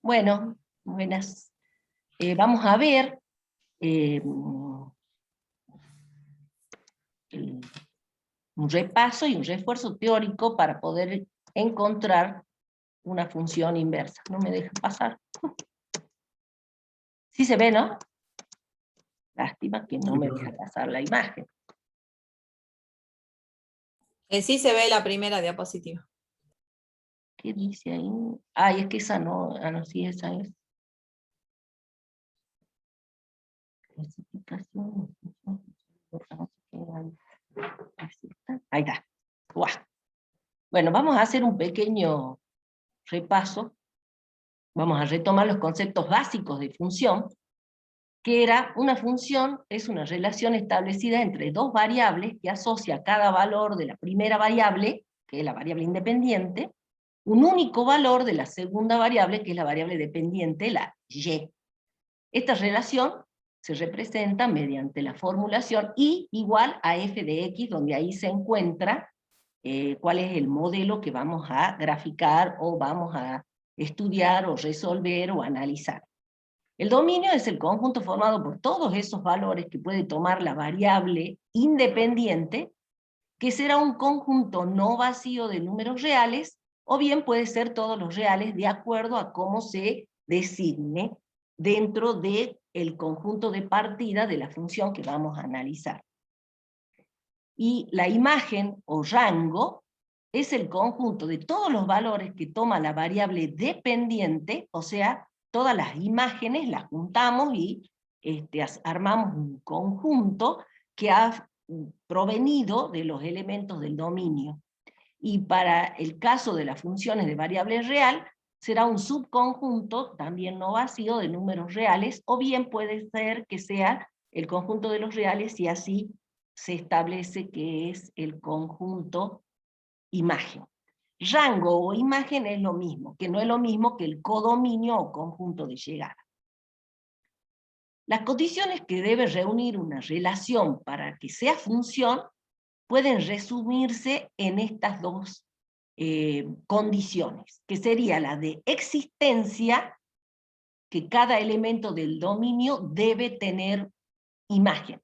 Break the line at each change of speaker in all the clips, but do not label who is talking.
Bueno, buenas. Vamos a ver un repaso y un refuerzo teórico para poder encontrar una función inversa. No me deja pasar. Sí se ve, ¿no? Lástima que no me deja pasar la imagen.
Sí se ve la primera diapositiva.
¿Qué dice ahí? Ay, es que esa no, no, sí, esa es. Clasificación. Ahí está. ¡Guau! Bueno, vamos a hacer un pequeño repaso. Vamos a retomar los conceptos básicos de función, que era una función, es una relación establecida entre dos variables que asocia cada valor de la primera variable, que es la variable independiente, un único valor de la segunda variable, que es la variable dependiente, la y. Esta relación se representa mediante la formulación y igual a f de x, donde ahí se encuentra cuál es el modelo que vamos a graficar o vamos a estudiar o resolver o analizar. El dominio es el conjunto formado por todos esos valores que puede tomar la variable independiente, que será un conjunto no vacío de números reales, o bien puede ser todos los reales de acuerdo a cómo se designe dentro del conjunto de partida de la función que vamos a analizar. Y la imagen o rango es el conjunto de todos los valores que toma la variable dependiente, o sea, todas las imágenes las juntamos y armamos un conjunto que ha provenido de los elementos del dominio. Y para el caso de las funciones de variable real, será un subconjunto, también no vacío, de números reales, o bien puede ser que sea el conjunto de los reales y así se establece que es el conjunto imagen. Rango o imagen es lo mismo, que no es lo mismo que el codominio o conjunto de llegada. Las condiciones que debe reunir una relación para que sea función pueden resumirse en estas dos condiciones, que sería la de existencia, que cada elemento del dominio debe tener imagen.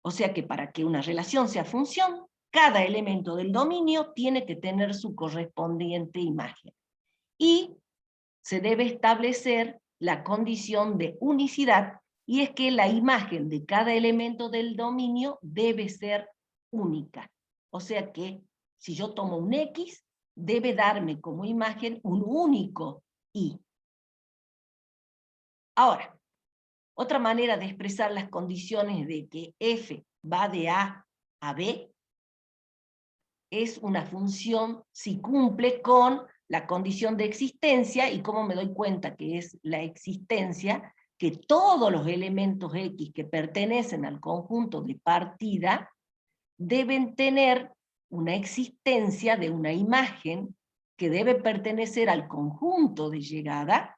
O sea que para que una relación sea función, cada elemento del dominio tiene que tener su correspondiente imagen. Y se debe establecer la condición de unicidad, y es que la imagen de cada elemento del dominio debe ser única. O sea que si yo tomo un X, debe darme como imagen un único Y. Ahora, otra manera de expresar las condiciones de que f va de A a B es una función si cumple con la condición de existencia. ¿Y cómo me doy cuenta que es la existencia? Que todos los elementos X que pertenecen al conjunto de partida deben tener una existencia de una imagen que debe pertenecer al conjunto de llegada,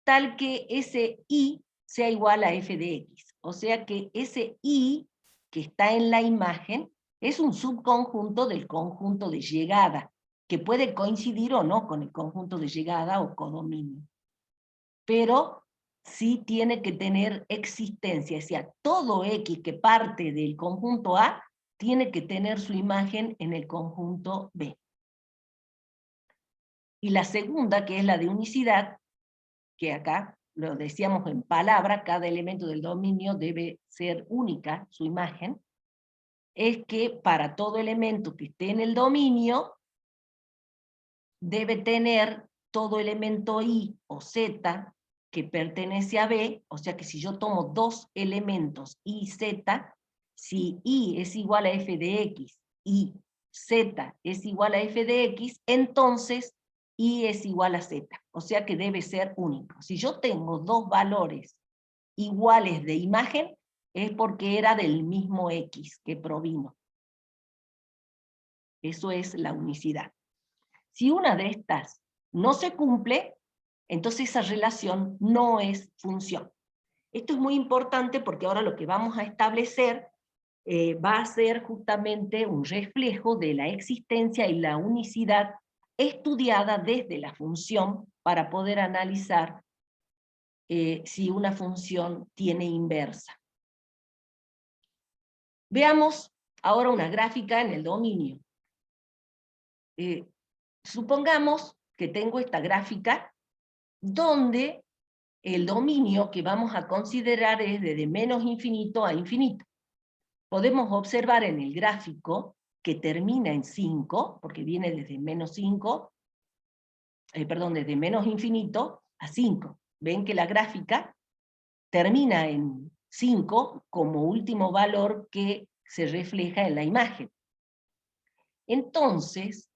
tal que ese Y sea igual a f de x. O sea que ese Y que está en la imagen es un subconjunto del conjunto de llegada, que puede coincidir o no con el conjunto de llegada o codominio. Pero sí tiene que tener existencia, o sea, todo X que parte del conjunto A tiene que tener su imagen en el conjunto B. Y la segunda, que es la de unicidad, que acá lo decíamos en palabra, cada elemento del dominio debe ser única, su imagen, es que para todo elemento que esté en el dominio, debe tener todo elemento I o Z que pertenece a B, o sea que si yo tomo dos elementos I y Z, si I es igual a f de x y Z es igual a f de x, entonces I es igual a Z, o sea que debe ser único. Si yo tengo dos valores iguales de imagen, es porque era del mismo X que provino. Eso es la unicidad. Si una de estas no se cumple, entonces esa relación no es función. Esto es muy importante porque ahora lo que vamos a establecer va a ser justamente un reflejo de la existencia y la unicidad estudiada desde la función para poder analizar si una función tiene inversa. Veamos ahora una gráfica en el dominio. Supongamos que tengo esta gráfica donde el dominio que vamos a considerar es desde menos infinito a infinito. Podemos observar en el gráfico que termina en 5, porque viene desde menos 5, desde menos infinito a 5. Ven que la gráfica termina en 5 como último valor que se refleja en la imagen. Entonces,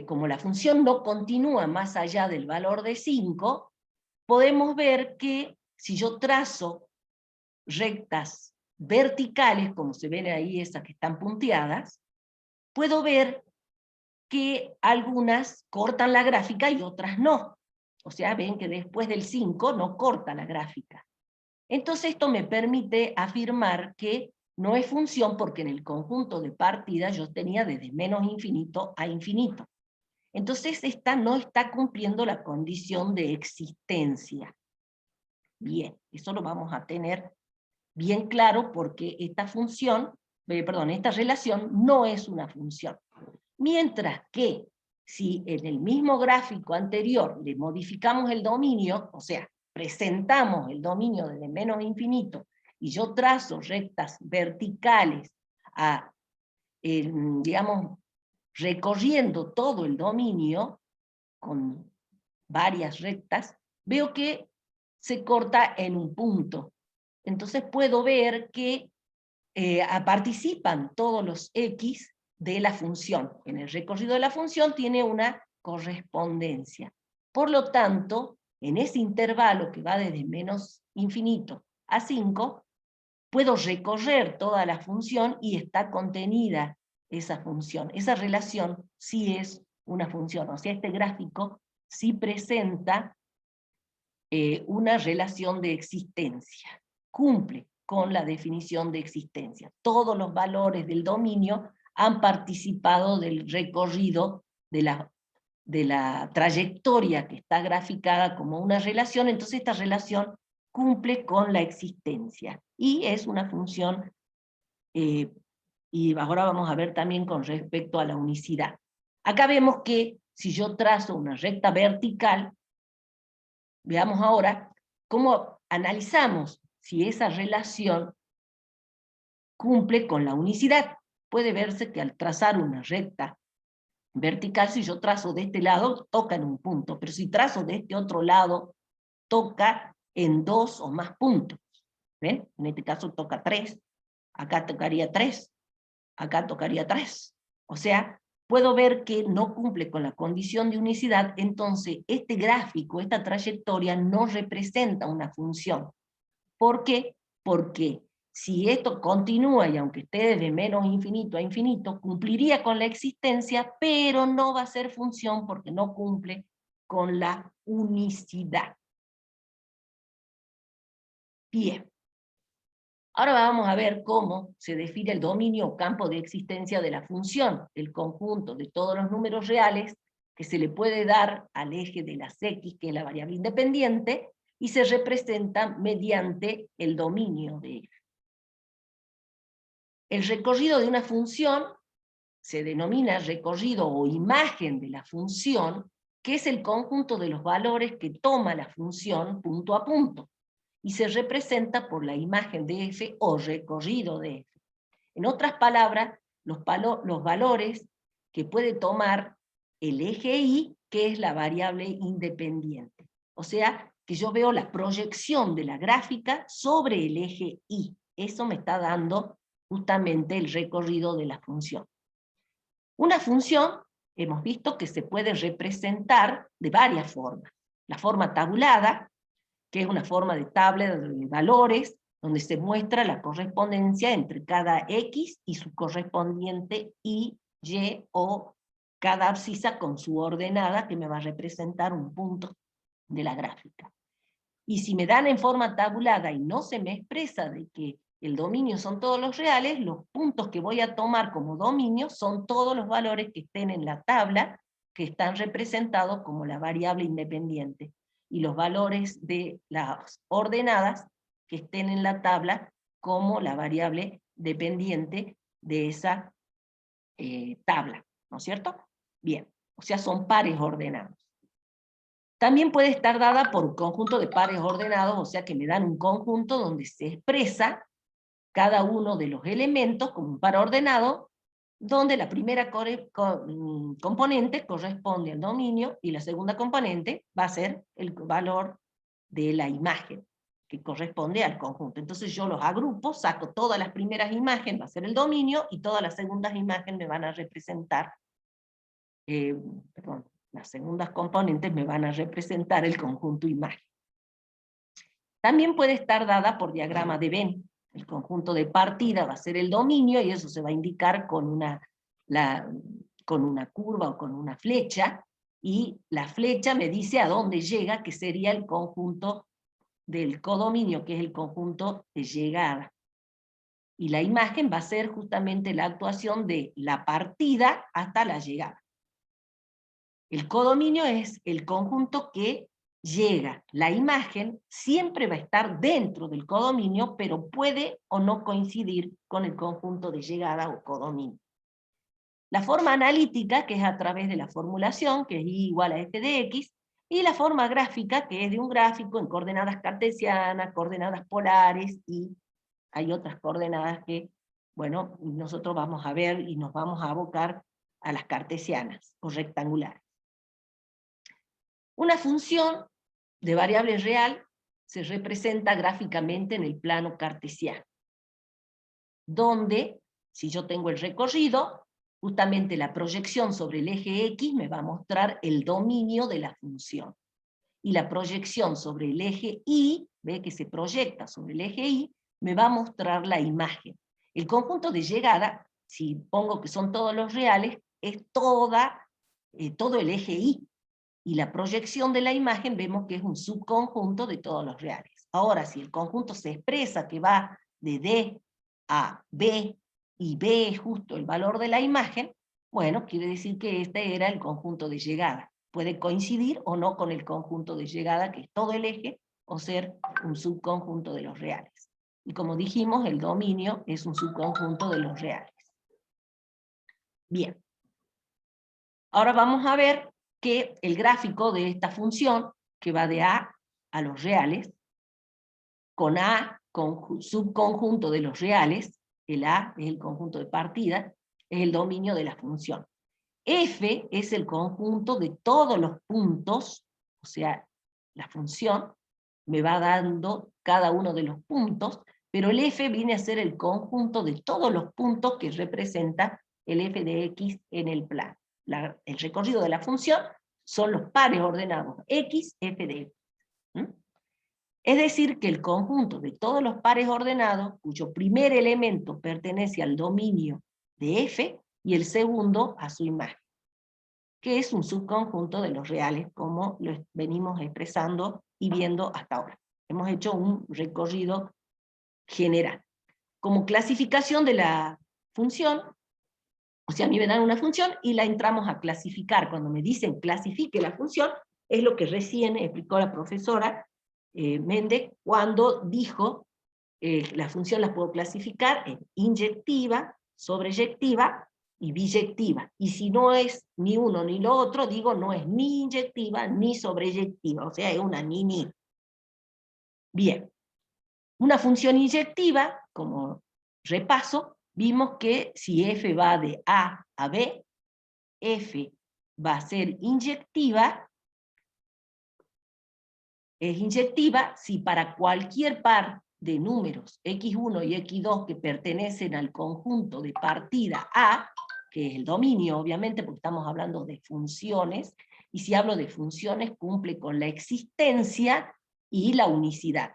como la función no continúa más allá del valor de 5, podemos ver que si yo trazo rectas verticales, como se ven ahí esas que están punteadas, puedo ver que algunas cortan la gráfica y otras no. O sea, ven que después del 5 no corta la gráfica. Entonces esto me permite afirmar que no es función porque en el conjunto de partida yo tenía desde menos infinito a infinito. Entonces esta no está cumpliendo la condición de existencia. Bien, eso lo vamos a tener bien claro porque esta función, esta relación no es una función. Mientras que si en el mismo gráfico anterior le modificamos el dominio, o sea, presentamos el dominio desde menos infinito, y yo trazo rectas verticales digamos, recorriendo todo el dominio, con varias rectas, veo que se corta en un punto. Entonces puedo ver que participan todos los x de la función. En el recorrido de la función tiene una correspondencia. Por lo tanto, en ese intervalo que va desde menos infinito a 5, puedo recorrer toda la función y está contenida esa función. Esa relación sí es una función. O sea, este gráfico sí presenta una relación de existencia. Cumple con la definición de existencia. Todos los valores del dominio han participado del recorrido de la trayectoria que está graficada como una relación, entonces esta relación cumple con la existencia, y es una función, y ahora vamos a ver también con respecto a la unicidad. Acá vemos que si yo trazo una recta vertical, veamos ahora cómo analizamos si esa relación cumple con la unicidad. Puede verse que al trazar una recta vertical, si yo trazo de este lado, toca en un punto, pero si trazo de este otro lado, toca en 2 o más puntos. ¿Ven? En este caso toca 3, acá tocaría 3, acá tocaría 3. O sea, puedo ver que no cumple con la condición de unicidad, entonces este gráfico, esta trayectoria, no representa una función. ¿Por qué? Porque si esto continúa, y aunque esté desde menos infinito a infinito, cumpliría con la existencia, pero no va a ser función porque no cumple con la unicidad. Bien. Ahora vamos a ver cómo se define el dominio o campo de existencia de la función, el conjunto de todos los números reales que se le puede dar al eje de las x, que es la variable independiente, y se representa mediante el dominio de f. El recorrido de una función se denomina recorrido o imagen de la función, que es el conjunto de los valores que toma la función punto a punto, y se representa por la imagen de f o recorrido de f. En otras palabras, los valores que puede tomar el eje y, que es la variable independiente. O sea, que yo veo la proyección de la gráfica sobre el eje y. Eso me está dando justamente el recorrido de la función. Una función, hemos visto que se puede representar de varias formas. La forma tabulada, que es una forma de tabla de valores, donde se muestra la correspondencia entre cada X y su correspondiente Y, Y, o cada abscisa con su ordenada, que me va a representar un punto de la gráfica. Y si me dan en forma tabulada y no se me expresa de que el dominio son todos los reales, los puntos que voy a tomar como dominio son todos los valores que estén en la tabla, que están representados como la variable independiente, y los valores de las ordenadas que estén en la tabla como la variable dependiente de esa tabla, ¿no es cierto? Bien, o sea, son pares ordenados. También puede estar dada por un conjunto de pares ordenados, o sea que me dan un conjunto donde se expresa cada uno de los elementos como un par ordenado, donde la primera componente corresponde al dominio y la segunda componente va a ser el valor de la imagen, que corresponde al conjunto. Entonces yo los agrupo, saco todas las primeras imágenes, va a ser el dominio, y todas las segundas imágenes me van a representar, las segundas componentes me van a representar el conjunto imagen. También puede estar dada por diagrama de Venn. El conjunto de partida va a ser el dominio, y eso se va a indicar con una curva o con una flecha, y la flecha me dice a dónde llega, que sería el conjunto del codominio, que es el conjunto de llegada. Y la imagen va a ser justamente la actuación de la partida hasta la llegada. El codominio es el conjunto que llega. La imagen siempre va a estar dentro del codominio, pero puede o no coincidir con el conjunto de llegada o codominio. La forma analítica, que es a través de la formulación, que es I igual a f de x, y la forma gráfica, que es de un gráfico en coordenadas cartesianas, coordenadas polares, y hay otras coordenadas que, bueno, nosotros vamos a ver y nos vamos a abocar a las cartesianas o rectangulares. Una función de variable real se representa gráficamente en el plano cartesiano, donde, si yo tengo el recorrido, justamente la proyección sobre el eje X me va a mostrar el dominio de la función. Y la proyección sobre el eje Y, ve que se proyecta sobre el eje Y, me va a mostrar la imagen. El conjunto de llegada, si pongo que son todos los reales, es todo el eje Y. Y la proyección de la imagen vemos que es un subconjunto de todos los reales. Ahora, si el conjunto se expresa que va de D a B, y B es justo el valor de la imagen, bueno, quiere decir que este era el conjunto de llegada. Puede coincidir o no con el conjunto de llegada, que es todo el eje, o ser un subconjunto de los reales. Y como dijimos, el dominio es un subconjunto de los reales. Bien. Ahora vamos a ver que el gráfico de esta función, que va de A a los reales, con A, subconjunto de los reales, el A es el conjunto de partida, es el dominio de la función. F es el conjunto de todos los puntos, o sea, la función me va dando cada uno de los puntos, pero el F viene a ser el conjunto de todos los puntos que representa el f de x en el plano. El recorrido de la función son los pares ordenados x, f de x. Es decir, que el conjunto de todos los pares ordenados, cuyo primer elemento pertenece al dominio de f, y el segundo a su imagen, que es un subconjunto de los reales, como lo venimos expresando y viendo hasta ahora. Hemos hecho un recorrido general. Como clasificación de la función, o sea, a mí me dan una función y la entramos a clasificar. Cuando me dicen clasifique la función, es lo que recién explicó la profesora Méndez, cuando dijo la función la puedo clasificar en inyectiva, sobreyectiva y biyectiva. Y si no es ni uno ni lo otro, digo no es ni inyectiva ni sobreyectiva, o sea, es una ni. Bien. Una función inyectiva, como repaso, vimos que si f va de A a B, f va a ser inyectiva, es inyectiva si para cualquier par de números x1 y x2 que pertenecen al conjunto de partida A, que es el dominio obviamente porque estamos hablando de funciones, y si hablo de funciones cumple con la existencia y la unicidad.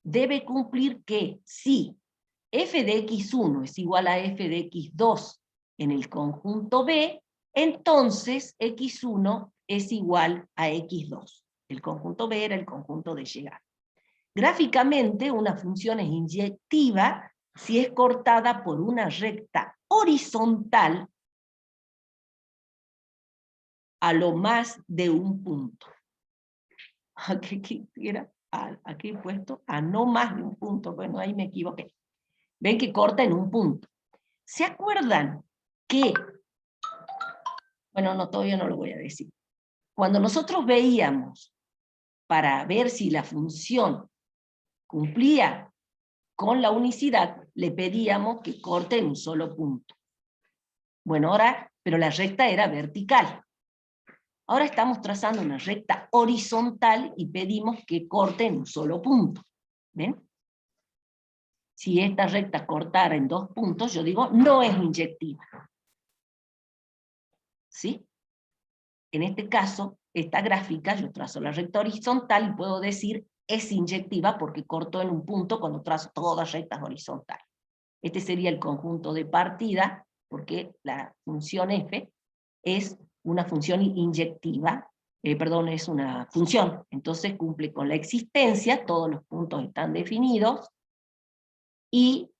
Debe cumplir que si f de x1 es igual a f de x2 en el conjunto B, entonces x1 es igual a x2. El conjunto B era el conjunto de llegada. Gráficamente, una función es inyectiva si es cortada por una recta horizontal a lo más de un punto. Aquí he puesto a no más de un punto. Bueno, ahí me equivoqué. Ven que corta en un punto. ¿Se acuerdan que, bueno, no, todavía no lo voy a decir. Cuando nosotros veíamos, para ver si la función cumplía con la unicidad, le pedíamos que corte en un solo punto. Bueno, ahora, pero la recta era vertical. Ahora estamos trazando una recta horizontal y pedimos que corte en un solo punto. ¿Ven? Si esta recta cortara en 2 puntos, yo digo, no es inyectiva. ¿Sí? En este caso, esta gráfica, yo trazo la recta horizontal y puedo decir, es inyectiva porque corto en un punto cuando trazo todas rectas horizontales. Este sería el conjunto de partida, porque la función f es una función inyectiva, es una función, entonces cumple con la existencia, todos los puntos están definidos, y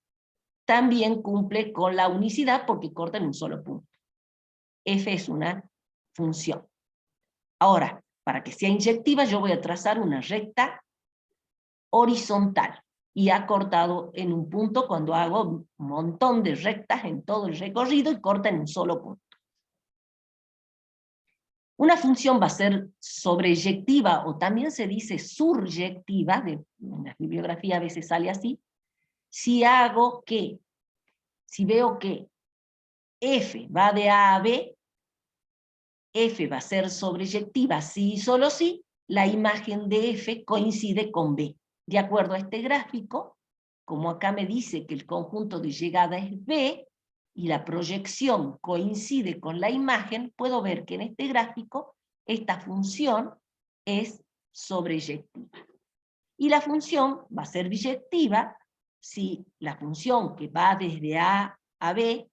también cumple con la unicidad porque corta en un solo punto. F es una función. Ahora, para que sea inyectiva, yo voy a trazar una recta horizontal, y ha cortado en un punto cuando hago un montón de rectas en todo el recorrido y corta en un solo punto. Una función va a ser sobreyectiva, o también se dice suryectiva, en la bibliografía a veces sale así, si veo que f va de A a B, f va a ser sobreyectiva si y solo si la imagen de f coincide con B. De acuerdo a este gráfico, como acá me dice que el conjunto de llegada es B, y la proyección coincide con la imagen, puedo ver que en este gráfico esta función es sobreyectiva. Y la función va a ser biyectiva si la función que va desde A a B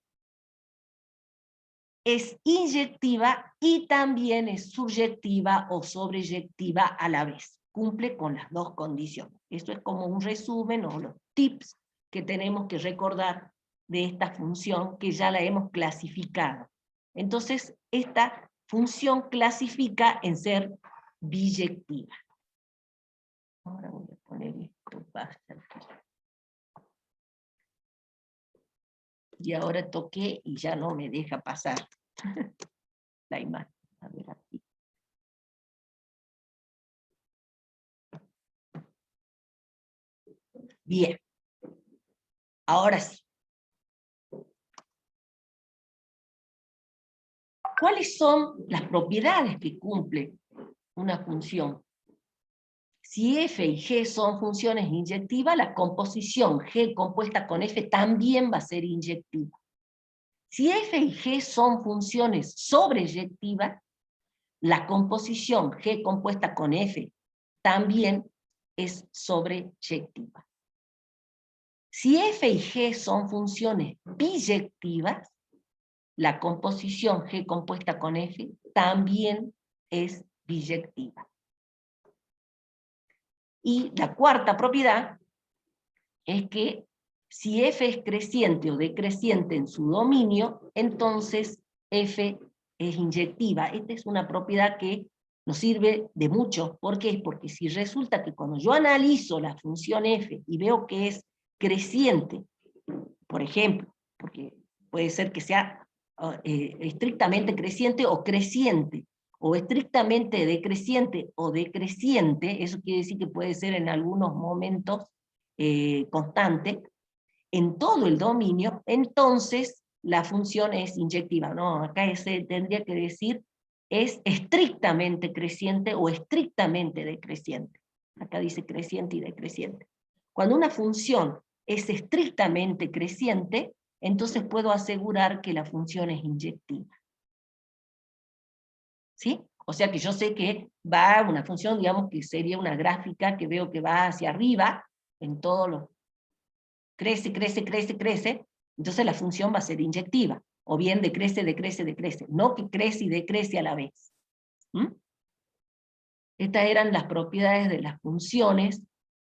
es inyectiva y también es suryectiva o sobreyectiva a la vez. Cumple con las dos condiciones. Esto es como un resumen o los tips que tenemos que recordar de esta función que ya la hemos clasificado. Entonces, esta función clasifica en ser biyectiva. Ahora voy a poner esto, basta aquí. Y ahora toqué y ya no me deja pasar la imagen. A ver aquí. Bien. Ahora sí. ¿Cuáles son las propiedades que cumple una función? Si f y g son funciones inyectivas, la composición g compuesta con f también va a ser inyectiva. Si f y g son funciones sobreyectivas, la composición g compuesta con f también es sobreyectiva. Si f y g son funciones biyectivas, la composición g compuesta con f también es biyectiva. Y la cuarta propiedad es que si f es creciente o decreciente en su dominio, entonces f es inyectiva. Esta es una propiedad que nos sirve de mucho. ¿Por qué? Porque si resulta que cuando yo analizo la función f y veo que es creciente, por ejemplo, porque puede ser que sea estrictamente creciente o creciente, o estrictamente decreciente o decreciente, eso quiere decir que puede ser en algunos momentos constante, en todo el dominio, entonces la función es inyectiva. No, acá tendría que decir es estrictamente creciente o estrictamente decreciente. Acá dice creciente y decreciente. Cuando una función es estrictamente creciente, entonces puedo asegurar que la función es inyectiva. ¿Sí? O sea que yo sé que va una función, digamos que sería una gráfica que veo que va hacia arriba, en todos los... crece, crece, crece, crece, entonces la función va a ser inyectiva. O bien decrece, decrece, decrece. No que crece y decrece a la vez. ¿Mm? Estas eran las propiedades de las funciones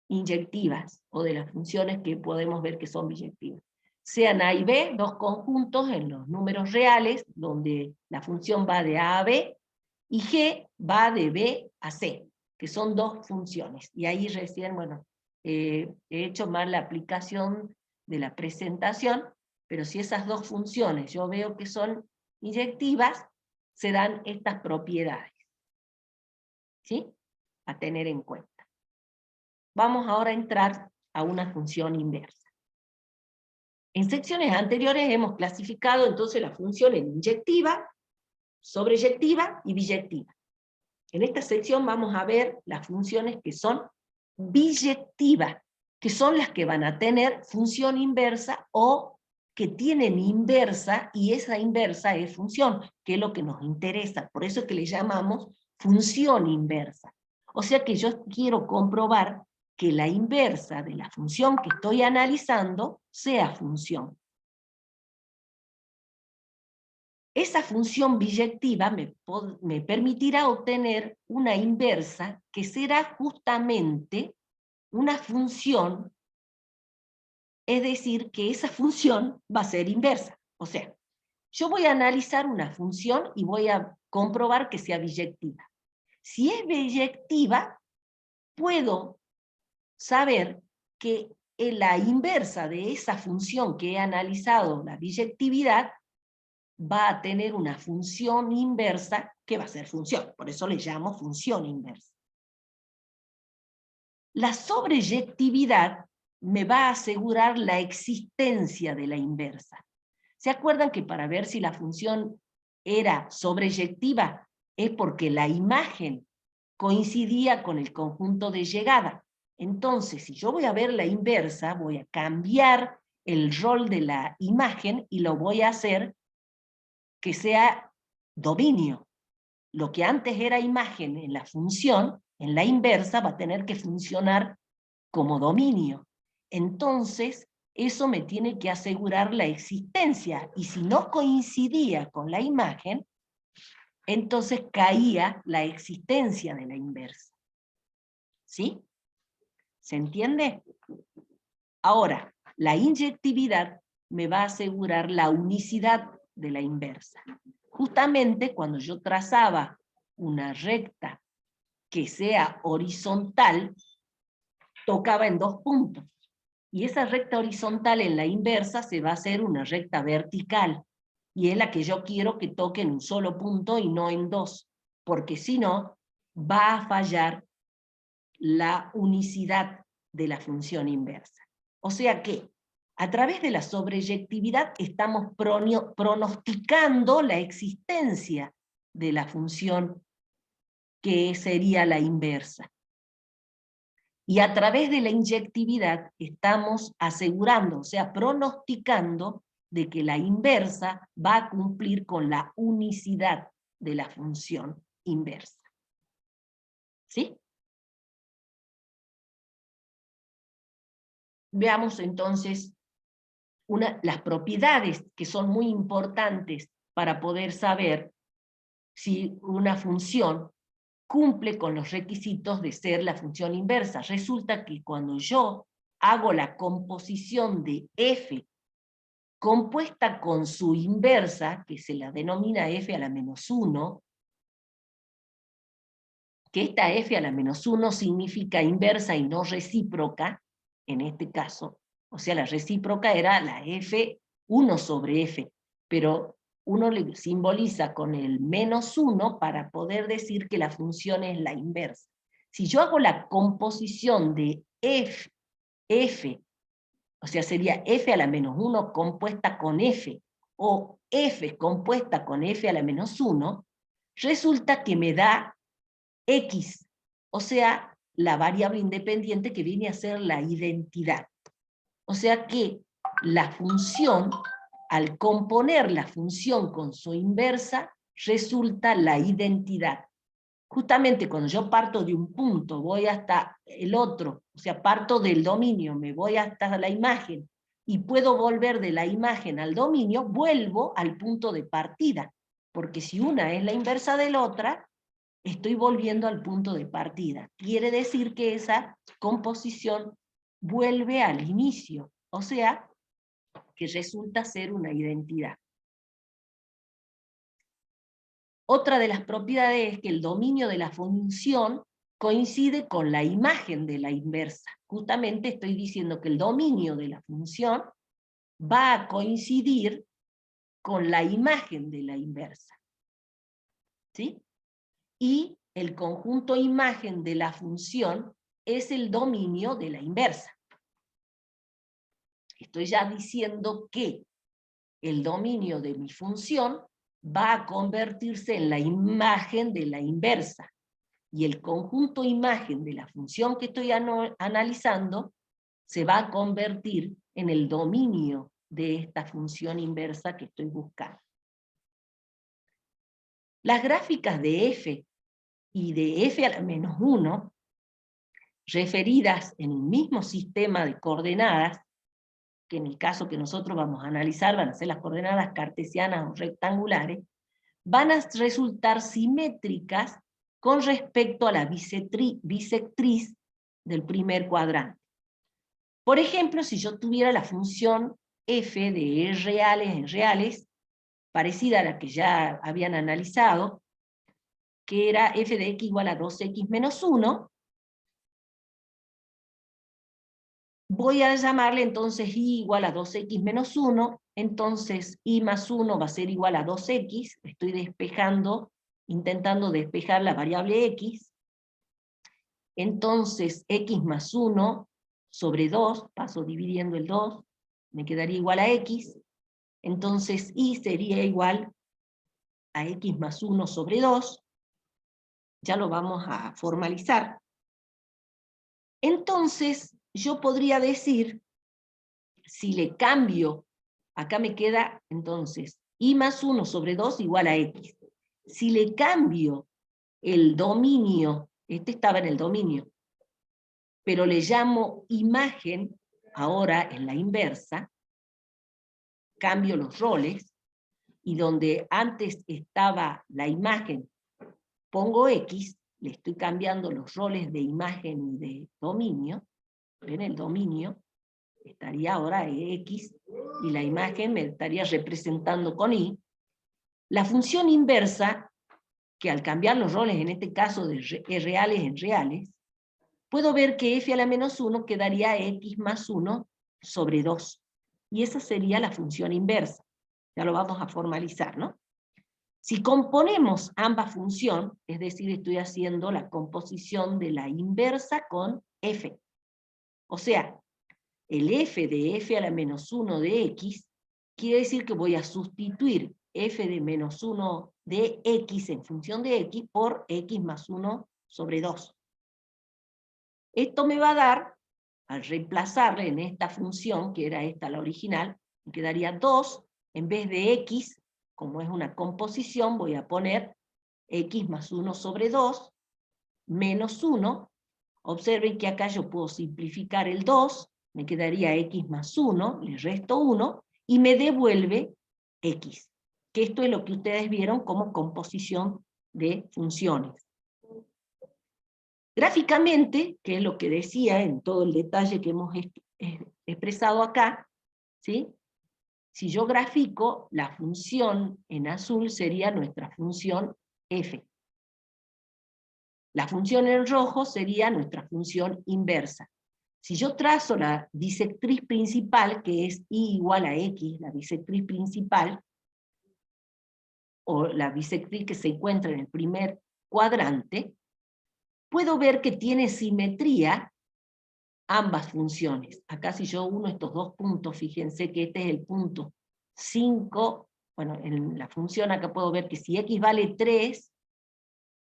inyectivas, o de las funciones que podemos ver que son biyectivas. Sean A y B, dos conjuntos en los números reales, donde la función va de A a B, y G va de B a C, que son dos funciones. Y ahí recién, bueno, he hecho mal la aplicación de la presentación, pero si esas dos funciones yo veo que son inyectivas, se dan estas propiedades, ¿sí? A tener en cuenta. Vamos ahora a entrar a una función inversa. En secciones anteriores hemos clasificado entonces la función en inyectiva, sobreyectiva y biyectiva. En esta sección vamos a ver las funciones que son biyectivas, que son las que van a tener función inversa o que tienen inversa, y esa inversa es función, que es lo que nos interesa. Por eso es que le llamamos función inversa. O sea que yo quiero comprobar que la inversa de la función que estoy analizando sea función. Esa función biyectiva me permitirá obtener una inversa que será justamente una función, es decir, que esa función va a ser inversa. O sea, yo voy a analizar una función y voy a comprobar que sea biyectiva. Si es biyectiva, puedo saber que la inversa de esa función que he analizado, la biyectividad, va a tener una función inversa que va a ser función. Por eso le llamo función inversa. La sobreyectividad me va a asegurar la existencia de la inversa. ¿Se acuerdan que para ver si la función era sobreyectiva es porque la imagen coincidía con el conjunto de llegada? Entonces, si yo voy a ver la inversa, voy a cambiar el rol de la imagen y lo voy a hacer que sea dominio. Lo que antes era imagen en la función, en la inversa va a tener que funcionar como dominio. Entonces, eso me tiene que asegurar la existencia, y si no coincidía con la imagen, entonces caía la existencia de la inversa. ¿Sí? ¿Se entiende? Ahora, la inyectividad me va a asegurar la unicidad de la inversa. Justamente cuando yo trazaba una recta que sea horizontal, tocaba en dos puntos. Y esa recta horizontal en la inversa se va a hacer una recta vertical. Y es la que yo quiero que toque en un solo punto y no en dos. Porque si no, va a fallar la unicidad de la función inversa. O sea que, a través de la sobreyectividad estamos pronosticando la existencia de la función que sería la inversa. Y a través de la inyectividad estamos asegurando, o sea, pronosticando de que la inversa va a cumplir con la unicidad de la función inversa. ¿Sí? Veamos entonces las propiedades que son muy importantes para poder saber si una función cumple con los requisitos de ser la función inversa. Resulta que cuando yo hago la composición de f compuesta con su inversa, que se la denomina f a la menos 1, que esta f a la menos 1 significa inversa y no recíproca, en este caso, o sea, la recíproca era la f 1 sobre f, pero uno le simboliza con el menos 1 para poder decir que la función es la inversa. Si yo hago la composición de f, o sea, sería f a la menos 1 compuesta con f, o f compuesta con f a la menos 1, resulta que me da x, o sea, la variable independiente que viene a ser la identidad. O sea que la función, al componer la función con su inversa, resulta la identidad. Justamente cuando yo parto de un punto, voy hasta el otro, o sea, parto del dominio, me voy hasta la imagen, y puedo volver de la imagen al dominio, vuelvo al punto de partida, porque si una es la inversa de la otra, estoy volviendo al punto de partida. Quiere decir que esa composición vuelve al inicio, o sea, que resulta ser una identidad. Otra de las propiedades es que el dominio de la función coincide con la imagen de la inversa. Justamente estoy diciendo que el dominio de la función va a coincidir con la imagen de la inversa. ¿Sí? Y el conjunto imagen de la función es el dominio de la inversa. Estoy ya diciendo que el dominio de mi función va a convertirse en la imagen de la inversa. Y el conjunto imagen de la función que estoy analizando se va a convertir en el dominio de esta función inversa que estoy buscando. Las gráficas de f y de f a la menos 1, referidas en un mismo sistema de coordenadas, que en el caso que nosotros vamos a analizar van a ser las coordenadas cartesianas o rectangulares, van a resultar simétricas con respecto a la bisectriz del primer cuadrante. Por ejemplo, si yo tuviera la función f de e reales en reales, parecida a la que ya habían analizado, que era f de x igual a 2x menos 1, voy a llamarle entonces y igual a 2x menos 1, entonces y más 1 va a ser igual a 2x, estoy despejando, intentando despejar la variable x, entonces x más 1 sobre 2, paso dividiendo el 2, me quedaría igual a x, entonces y sería igual a x más 1 sobre 2, ya lo vamos a formalizar. Entonces, yo podría decir, si le cambio, acá me queda entonces y más 1 sobre 2 igual a x. Si le cambio el dominio, este estaba en el dominio, pero le llamo imagen, ahora en la inversa, cambio los roles, y donde antes estaba la imagen, pongo x, le estoy cambiando los roles de imagen y de dominio, ven el dominio, estaría ahora x, y la imagen me estaría representando con y. La función inversa, que al cambiar los roles, en este caso de reales en reales, puedo ver que f a la menos 1 quedaría x más 1 sobre 2. Y esa sería la función inversa. Ya lo vamos a formalizar, ¿no? Si componemos ambas funciones, es decir, estoy haciendo la composición de la inversa con f. O sea, el f de f a la menos 1 de x, quiere decir que voy a sustituir f de menos 1 de x en función de x por x más 1 sobre 2. Esto me va a dar, al reemplazarle en esta función, que era esta la original, me quedaría 2, en vez de x, como es una composición, voy a poner x más 1 sobre 2, menos 1, observen que acá yo puedo simplificar el 2, me quedaría x más 1, le resto 1, y me devuelve x, que esto es lo que ustedes vieron como composición de funciones. Gráficamente, que es lo que decía en todo el detalle que hemos expresado acá, ¿sí? Si yo grafico, la función en azul sería nuestra función f. La función en rojo sería nuestra función inversa. Si yo trazo la bisectriz principal, que es y igual a x, la bisectriz principal, o la bisectriz que se encuentra en el primer cuadrante, puedo ver que tiene simetría ambas funciones. Acá si yo uno estos dos puntos, fíjense que este es el punto 5, bueno, en la función acá puedo ver que si x vale 3,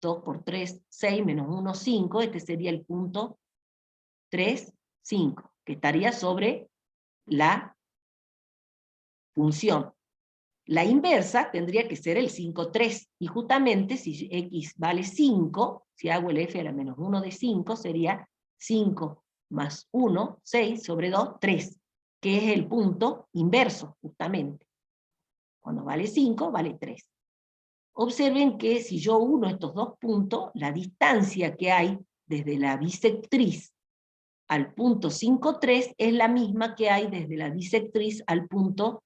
2 por 3, 6, menos 1, 5, este sería el punto 3, 5, que estaría sobre la función. La inversa tendría que ser el 5, 3, y justamente si x vale 5, si hago el f a la menos 1 de 5, sería 5 más 1, 6 sobre 2, 3, que es el punto inverso, justamente. Cuando vale 5, vale 3. observen que si yo uno estos dos puntos, la distancia que hay desde la bisectriz al punto 5,3 es la misma que hay desde la bisectriz al punto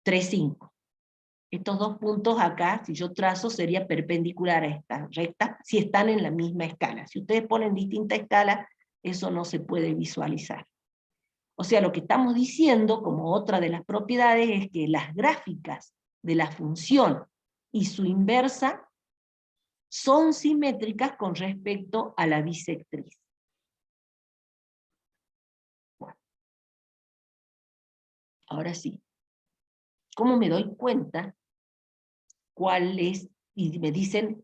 3,5. Estos dos puntos acá, si yo trazo, sería perpendicular a esta recta, si están en la misma escala. Si ustedes ponen distinta escala, eso no se puede visualizar. O sea, lo que estamos diciendo, como otra de las propiedades, es que las gráficas de la función y su inversa son simétricas con respecto a la bisectriz. Bueno. Ahora sí. ¿Cómo me doy cuenta cuál es? Y me dicen,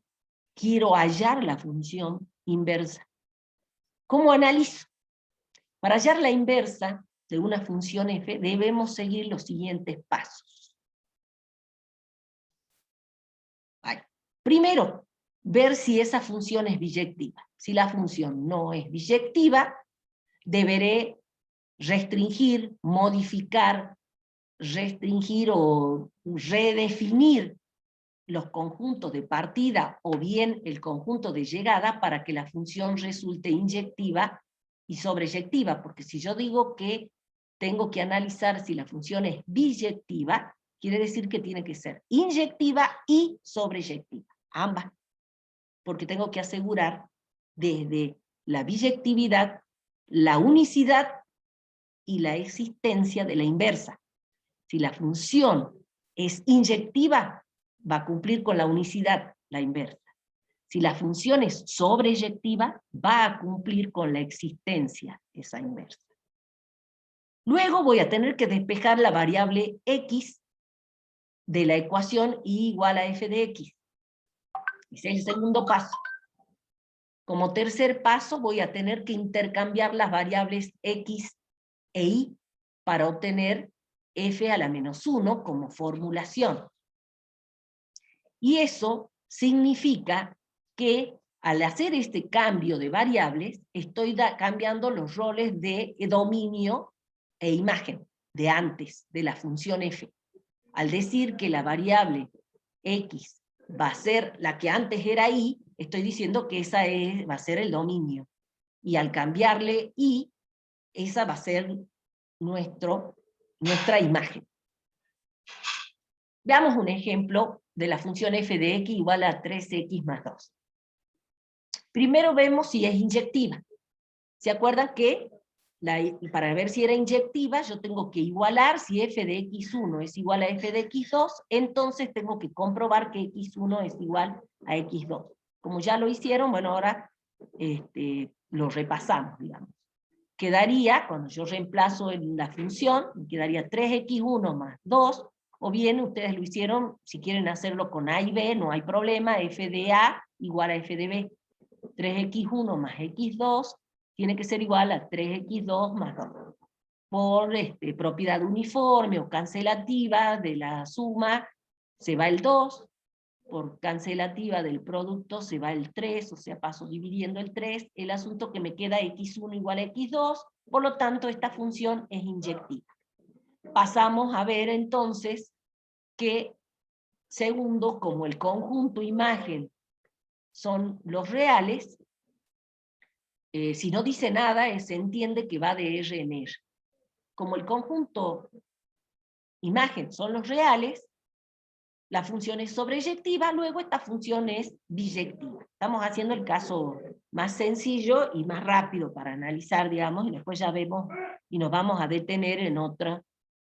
quiero hallar la función inversa. ¿Cómo analizo? Para hallar la inversa de una función f, debemos seguir los siguientes pasos. Vale. Primero, ver si esa función es biyectiva. Si la función no es biyectiva, deberé restringir, modificar, restringir o redefinir los conjuntos de partida o bien el conjunto de llegada para que la función resulte inyectiva y sobreyectiva, porque si yo digo que tengo que analizar si la función es biyectiva, quiere decir que tiene que ser inyectiva y sobreyectiva, ambas, porque tengo que asegurar desde la biyectividad, la unicidad y la existencia de la inversa. Si la función es inyectiva, va a cumplir con la unicidad, la inversa. Si la función es sobreyectiva, va a cumplir con la existencia, esa inversa. Luego voy a tener que despejar la variable x de la ecuación y igual a f de x. Ese es el segundo paso. Como tercer paso voy a tener que intercambiar las variables x e y para obtener f a la menos 1 como formulación. Y eso significa que al hacer este cambio de variables, estoy cambiando los roles de dominio e imagen de antes, de la función f. Al decir que la variable x va a ser la que antes era y, estoy diciendo que esa va a ser el dominio. Y al cambiarle y, esa va a ser nuestra imagen. Veamos un ejemplo de la función f de x igual a 3x más 2. Primero vemos si es inyectiva. ¿Se acuerdan que para ver si era inyectiva yo tengo que igualar si f de x1 es igual a f de x2, entonces tengo que comprobar que x1 es igual a x2. Como ya lo hicieron, bueno, ahora lo repasamos, digamos. Quedaría, cuando yo reemplazo en la función, quedaría 3x1 más 2, o bien ustedes lo hicieron, si quieren hacerlo con a y b, no hay problema, f de a igual a f de b. 3x1 más x2 tiene que ser igual a 3x2 más 2. Por propiedad uniforme o cancelativa de la suma, se va el 2, por cancelativa del producto se va el 3, o sea, paso dividiendo el 3, el asunto que me queda x1 igual a x2, por lo tanto esta función es inyectiva. Pasamos a ver entonces que, segundo, como el conjunto imagen son los reales, si no dice nada, se entiende que va de R en R. Como el conjunto imagen son los reales, la función es sobreyectiva, luego esta función es biyectiva. Estamos haciendo el caso más sencillo y más rápido para analizar, digamos, y después ya vemos y nos vamos a detener en otro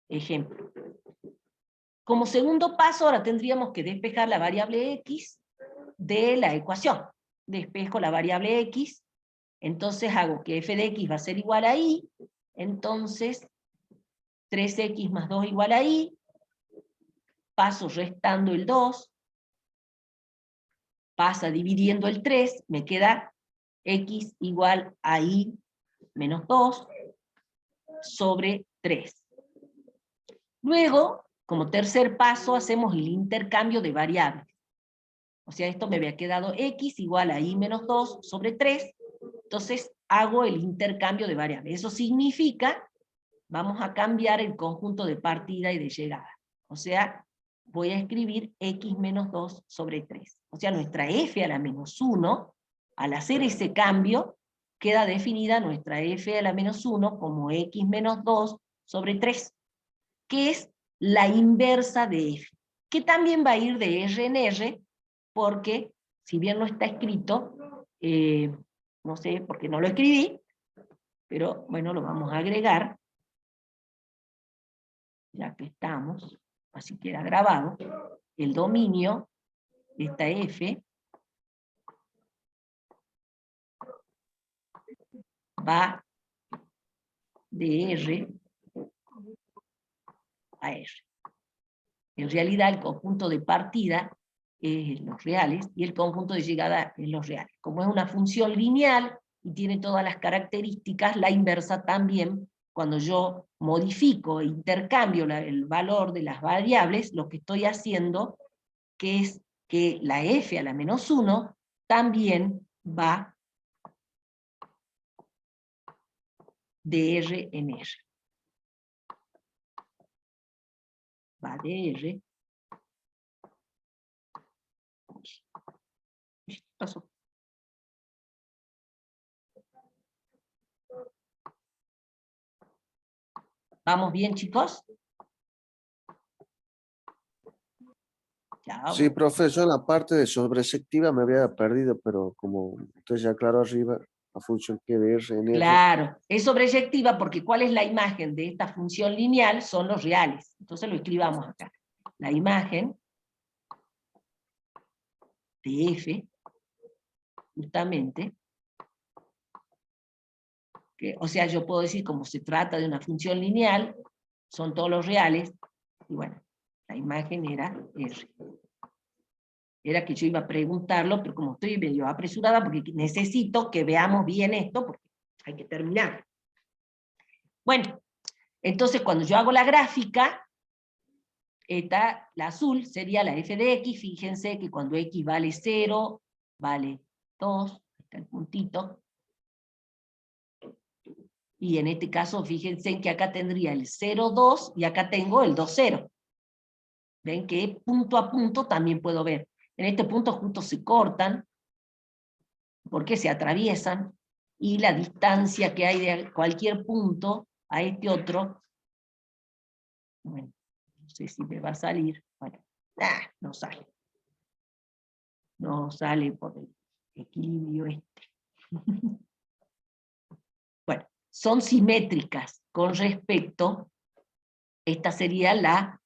ejemplo. Como segundo paso, ahora tendríamos que despejar la variable x de la ecuación. Despejo la variable x, entonces hago que f de x va a ser igual a y, entonces 3x más 2 igual a y, paso restando el 2, pasa dividiendo el 3, me queda x igual a y menos 2 sobre 3. Luego, como tercer paso, hacemos el intercambio de variables. O sea, esto me había quedado x igual a y menos 2 sobre 3, entonces hago el intercambio de variables. Eso significa, vamos a cambiar el conjunto de partida y de llegada. O sea, voy a escribir x menos 2 sobre 3. O sea, nuestra f a la menos 1, al hacer ese cambio, queda definida nuestra f a la menos 1 como x menos 2 sobre 3, que es la inversa de f, que también va a ir de r en r, porque, si bien no está escrito, no sé por qué no lo escribí, pero bueno, lo vamos a agregar, ya que estamos, así queda grabado. El dominio de esta f va de R a R. En realidad el conjunto de partida es los reales y el conjunto de llegada es los reales. Como es una función lineal y tiene todas las características, la inversa también, cuando yo modifico e intercambio el valor de las variables, lo que estoy haciendo que es que la f a la menos 1 también va de R en R. Va de R. ¿Qué pasó? ¿Vamos bien, chicos?
Sí, profesor, en la parte de sobresectiva me había perdido, pero como usted ya aclaró arriba, la función que de R en R.
Claro, es sobreyectiva porque ¿cuál es la imagen de esta función lineal? Son los reales. Entonces lo escribamos acá. La imagen de f, justamente, que, o sea, yo puedo decir como se trata de una función lineal, son todos los reales, y bueno, la imagen era R. Era que yo iba a preguntarlo, pero como estoy medio apresurada, porque necesito que veamos bien esto, porque hay que terminar. Bueno, entonces cuando yo hago la gráfica, la azul sería la f de x, fíjense que cuando x vale 0, vale 2, está el puntito, y en este caso fíjense que acá tendría el 0, 2, y acá tengo el 2, 0. Ven que punto a punto también puedo ver. En este punto justo se cortan, porque se atraviesan, y la distancia que hay de cualquier punto a este otro, bueno, no sé si me va a salir, bueno, no sale. No sale por el equilibrio este. Bueno, son simétricas con respecto, esta sería la,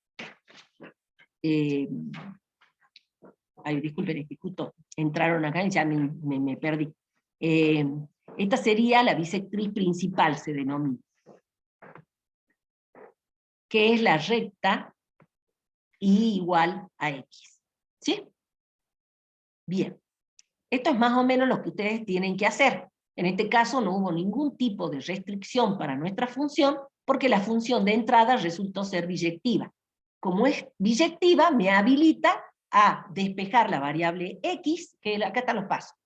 ay, disculpen, es que justo entraron acá y ya me perdí. Esta sería la bisectriz principal, se denomina, que es la recta y igual a x. ¿Sí? Bien. Esto es más o menos lo que ustedes tienen que hacer. En este caso no hubo ningún tipo de restricción para nuestra función, porque la función de entrada resultó ser biyectiva. Como es biyectiva, me habilita a despejar la variable x, que acá están los pasos.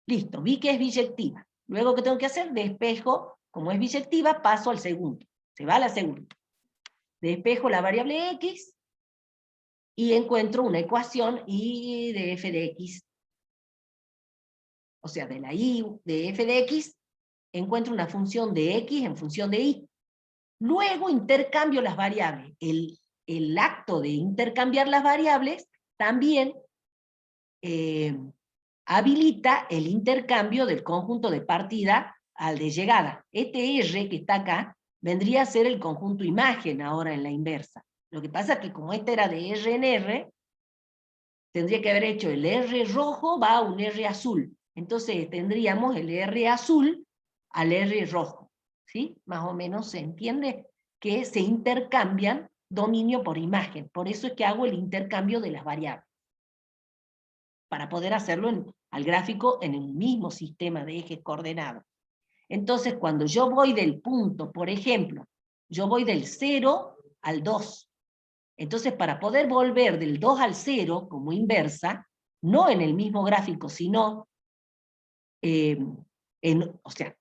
Listo, vi que es biyectiva. Luego, ¿qué tengo que hacer? Despejo, como es biyectiva, paso al segundo. Se va a la segunda. Despejo la variable x y encuentro una ecuación y de f de x. O sea, de la y de f de x, encuentro una función de x en función de y. Luego intercambio las variables. El acto de intercambiar las variables también habilita el intercambio del conjunto de partida al de llegada. Este R que está acá vendría a ser el conjunto imagen ahora en la inversa. Lo que pasa es que como este era de R en R, tendría que haber hecho el R rojo va a un R azul. Entonces tendríamos el R azul al R rojo. ¿Sí? Más o menos se entiende que se intercambian dominio por imagen. Por eso es que hago el intercambio de las variables. Para poder hacerlo al gráfico en el mismo sistema de ejes coordenados. Entonces, cuando yo voy del punto, por ejemplo, yo voy del 0 al 2. Entonces, para poder volver del 2 al 0 como inversa, no en el mismo gráfico, sino, o sea,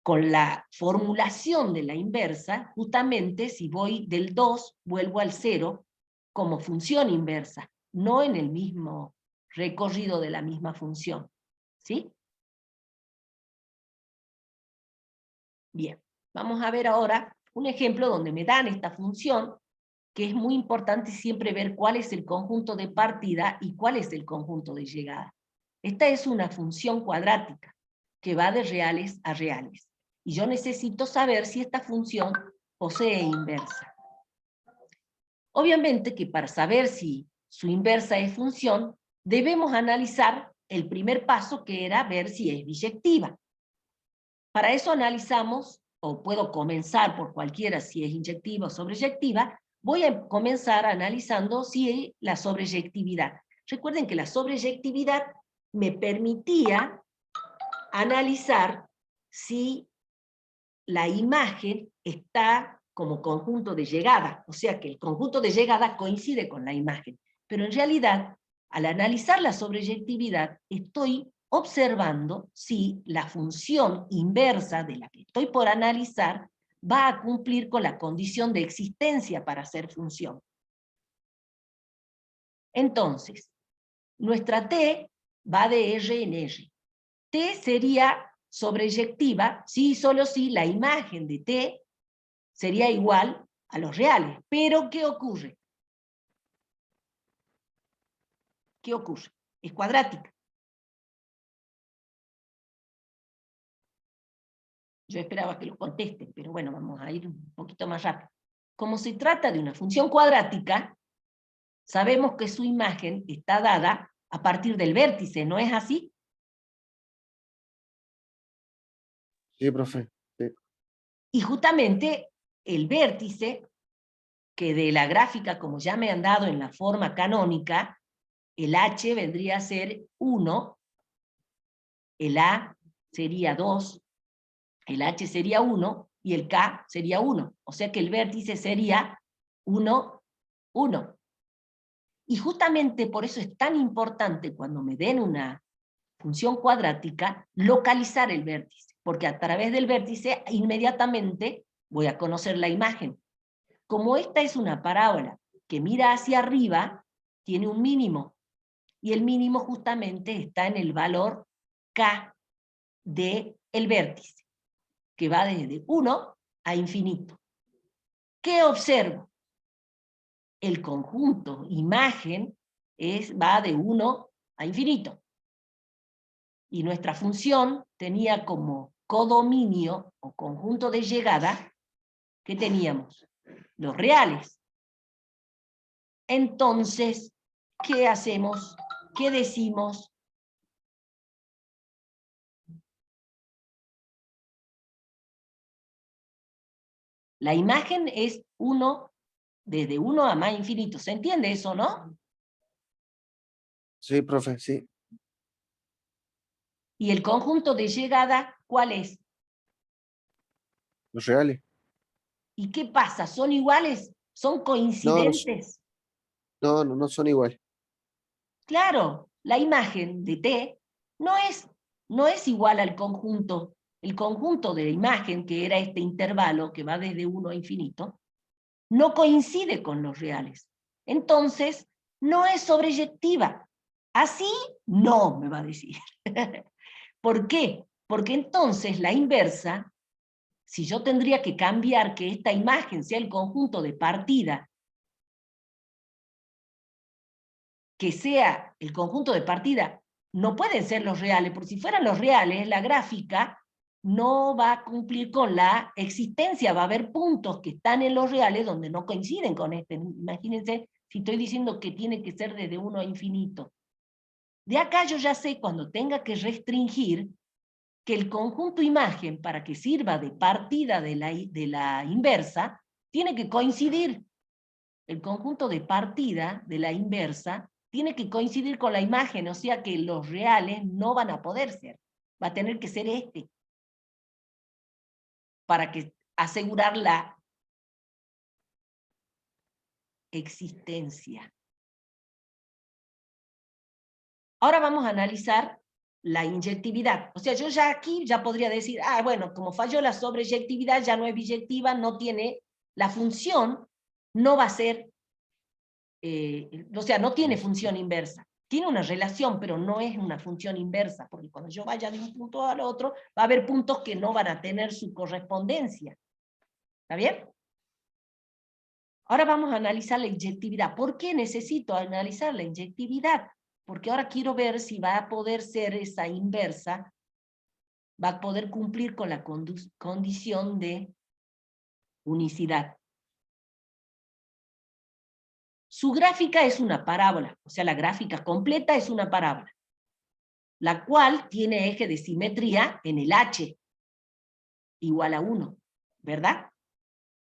con la formulación de la inversa, justamente si voy del 2, vuelvo al 0, como función inversa, no en el mismo recorrido de la misma función. ¿Sí? Bien, vamos a ver ahora un ejemplo donde me dan esta función, que es muy importante siempre ver cuál es el conjunto de partida y cuál es el conjunto de llegada. Esta es una función cuadrática, que va de reales a reales. Y yo necesito saber si esta función posee inversa. Obviamente que para saber si su inversa es función, debemos analizar el primer paso, que era ver si es biyectiva. Para eso analizamos, o puedo comenzar por cualquiera, si es inyectiva o sobreyectiva. Voy a comenzar analizando si la sobreyectividad. Recuerden que la sobreyectividad me permitía analizar si la imagen está como conjunto de llegada, o sea que el conjunto de llegada coincide con la imagen. Pero en realidad, al analizar la sobreyectividad, estoy observando si la función inversa de la que estoy por analizar va a cumplir con la condición de existencia para ser función. Entonces, nuestra T va de R en R. T sería sobreyectiva si y solo si la imagen de T sería igual a los reales. Pero, ¿qué ocurre? ¿Qué ocurre? Es cuadrática. Yo esperaba que lo contesten, pero bueno, vamos a ir un poquito más rápido. Como se trata de una función cuadrática, sabemos que su imagen está dada a partir del vértice, ¿no es así?
Sí, profe. Sí.
Y justamente el vértice, que de la gráfica, como ya me han dado en la forma canónica, el H vendría a ser 1, el A sería 2, el H sería 1 y el K sería 1. O sea que el vértice sería 1, 1. Y justamente por eso es tan importante cuando me den una función cuadrática, localizar el vértice, porque a través del vértice inmediatamente voy a conocer la imagen. Como esta es una parábola que mira hacia arriba, tiene un mínimo, y el mínimo justamente está en el valor K del vértice, que va desde 1 a infinito. ¿Qué observo? El conjunto imagen va de 1 a infinito. Y nuestra función tenía como codominio o conjunto de llegada, ¿qué teníamos? Los reales. Entonces, ¿qué hacemos? ¿Qué decimos? La imagen es 1, desde 1 a más infinito. ¿Se entiende eso, no?
Sí, profe, sí.
¿Y el conjunto de llegada cuál es?
Los reales.
¿Y qué pasa? ¿Son iguales? ¿Son
No,
coincidentes?
no son iguales.
Claro, la imagen de T no es igual al conjunto. El conjunto de la imagen, que era este intervalo que va desde 1 a infinito, no coincide con los reales. Entonces, no es sobreyectiva. Así no, me va a decir. ¿Por qué? Porque entonces la inversa, si yo tendría que cambiar que esta imagen sea el conjunto de partida, que sea el conjunto de partida, no pueden ser los reales, porque si fueran los reales, la gráfica no va a cumplir con la existencia, va a haber puntos que están en los reales donde no coinciden con este. Imagínense si estoy diciendo que tiene que ser desde 1 a infinito. De acá yo ya sé, cuando tenga que restringir, que el conjunto imagen, para que sirva de partida de la inversa, tiene que coincidir. El conjunto de partida de la inversa tiene que coincidir con la imagen, o sea que los reales no van a poder ser. Va a tener que ser este, para que asegurar la existencia. Ahora vamos a analizar la inyectividad. O sea, yo ya aquí ya podría decir, bueno, como falló la sobreyectividad, ya no es biyectiva, no tiene la función, no va a ser o sea, no tiene función inversa. Tiene una relación, pero no es una función inversa, porque cuando yo vaya de un punto al otro, va a haber puntos que no van a tener su correspondencia. ¿Está bien? Ahora vamos a analizar la inyectividad. ¿Por qué necesito analizar la inyectividad? Porque ahora quiero ver si va a poder ser esa inversa, va a poder cumplir con la condición de unicidad. Su gráfica es una parábola, o sea, la gráfica completa es una parábola, la cual tiene eje de simetría en el H, igual a 1, ¿verdad?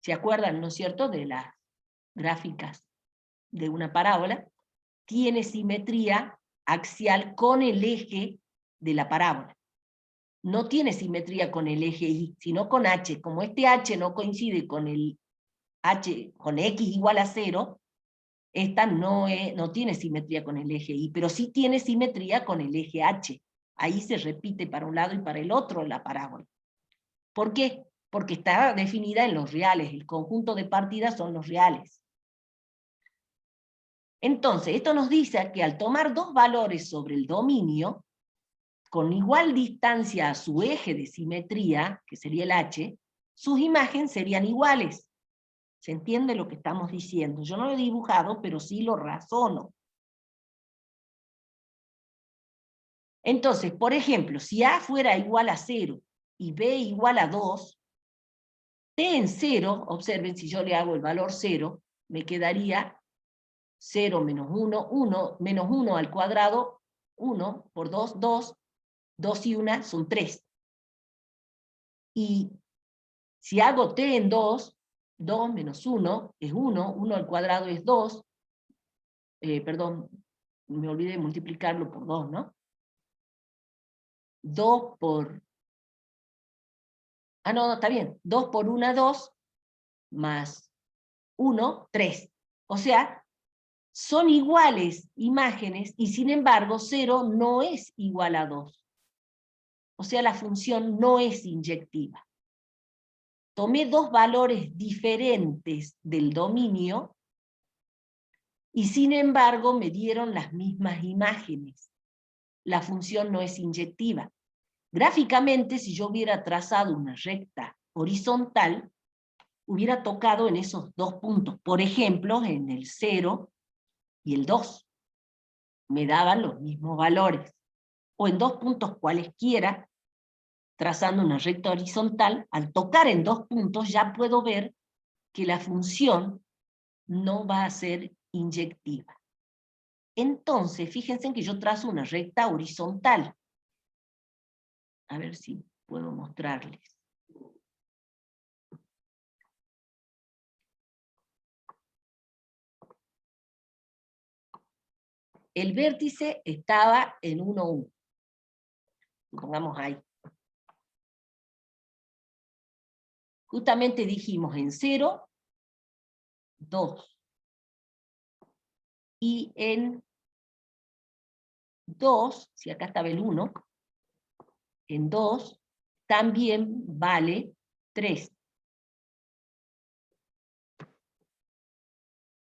¿Se acuerdan, no es cierto, de las gráficas de una parábola? Tiene simetría axial con el eje de la parábola. No tiene simetría con el eje Y, sino con H. Como este H no coincide con el H, con X igual a 0, esta no tiene simetría con el eje Y, pero sí tiene simetría con el eje H. Ahí se repite para un lado y para el otro la parábola. ¿Por qué? Porque está definida en los reales, el conjunto de partidas son los reales. Entonces, esto nos dice que al tomar dos valores sobre el dominio, con igual distancia a su eje de simetría, que sería el H, sus imágenes serían iguales. ¿Se entiende lo que estamos diciendo? Yo no lo he dibujado, pero sí lo razono. Entonces, por ejemplo, si A fuera igual a 0 y B igual a 2, T en 0, observen, si yo le hago el valor 0, me quedaría 0 menos 1, 1, menos 1 al cuadrado, 1 por 2, 2, 2 y 1 son 3. Y si hago T en 2, 2 menos 1 es 1, 1 al cuadrado es 2, perdón, me olvidé de multiplicarlo por 2, ¿no? 2 por... Ah, no, está bien. 2 por 1, 2, más 1, 3. O sea, son iguales imágenes, y sin embargo 0 no es igual a 2. O sea, la función no es inyectiva. Tomé dos valores diferentes del dominio, y sin embargo me dieron las mismas imágenes. La función no es inyectiva. Gráficamente, si yo hubiera trazado una recta horizontal, hubiera tocado en esos dos puntos. Por ejemplo, en el 0 y el 2. Me daban los mismos valores. O en dos puntos cualesquiera, trazando una recta horizontal, al tocar en dos puntos ya puedo ver que la función no va a ser inyectiva. Entonces, fíjense en que yo trazo una recta horizontal. A ver si puedo mostrarles. El vértice estaba en 1, 1. Pongamos ahí. Justamente dijimos en 0, 2. Y en 2, si acá estaba el 1, en 2 también vale 3.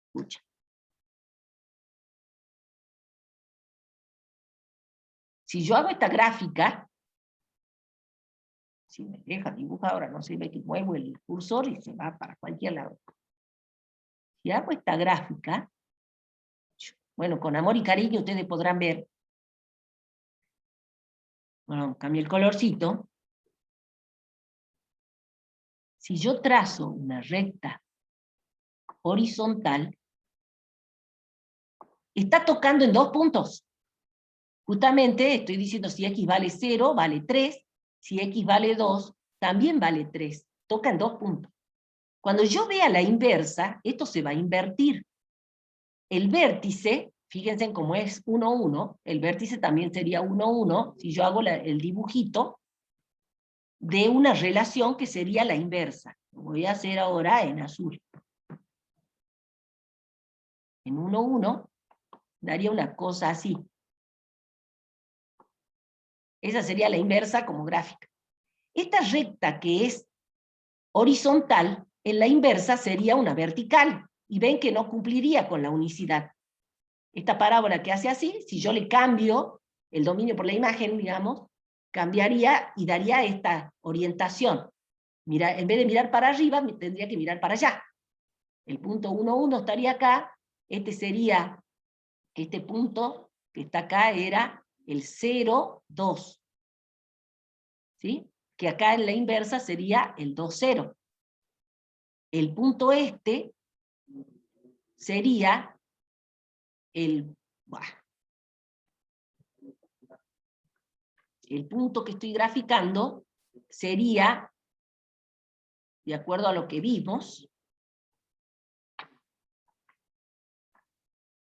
Escucha. Si yo hago esta gráfica, si me deja dibujar ahora, no se ve que muevo el cursor y se va para cualquier lado. Si hago esta gráfica, bueno, con amor y cariño ustedes podrán ver, bueno, cambié el colorcito. Si yo trazo una recta horizontal, está tocando en dos puntos. Justamente estoy diciendo si x vale 0, vale 3, si x vale 2, también vale 3. Toca en dos puntos. Cuando yo vea la inversa, esto se va a invertir. El vértice, fíjense en cómo es 1, 1, el vértice también sería 1, 1, si yo hago el dibujito de una relación que sería la inversa. Lo voy a hacer ahora en azul. En 1, 1, daría una cosa así. Esa sería la inversa como gráfica. Esta recta que es horizontal, en la inversa sería una vertical. y ven que no cumpliría con la unicidad. Esta parábola que hace así, si yo le cambio el dominio por la imagen, digamos, cambiaría y daría esta orientación. Mira, en vez de mirar para arriba, tendría que mirar para allá. El punto 1, 1 estaría acá, este punto que está acá era el 0, 2. ¿Sí? Que acá en la inversa sería el 2, 0. El punto este sería el punto que estoy graficando, sería, de acuerdo a lo que vimos,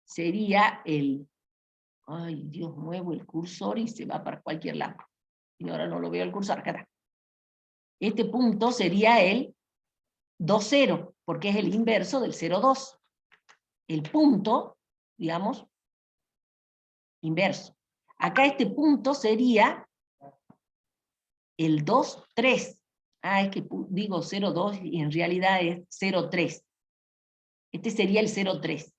sería el... Ay, Dios, muevo el cursor y se va para cualquier lado. Y ahora no lo veo el cursor, acá está. Este punto sería el 2, 0, porque es el inverso del 0, 2. El punto, digamos, inverso. Acá este punto sería el 2, 3. Ah, es que digo 0, 2 y en realidad es 0, 3. Este sería el 0, 3.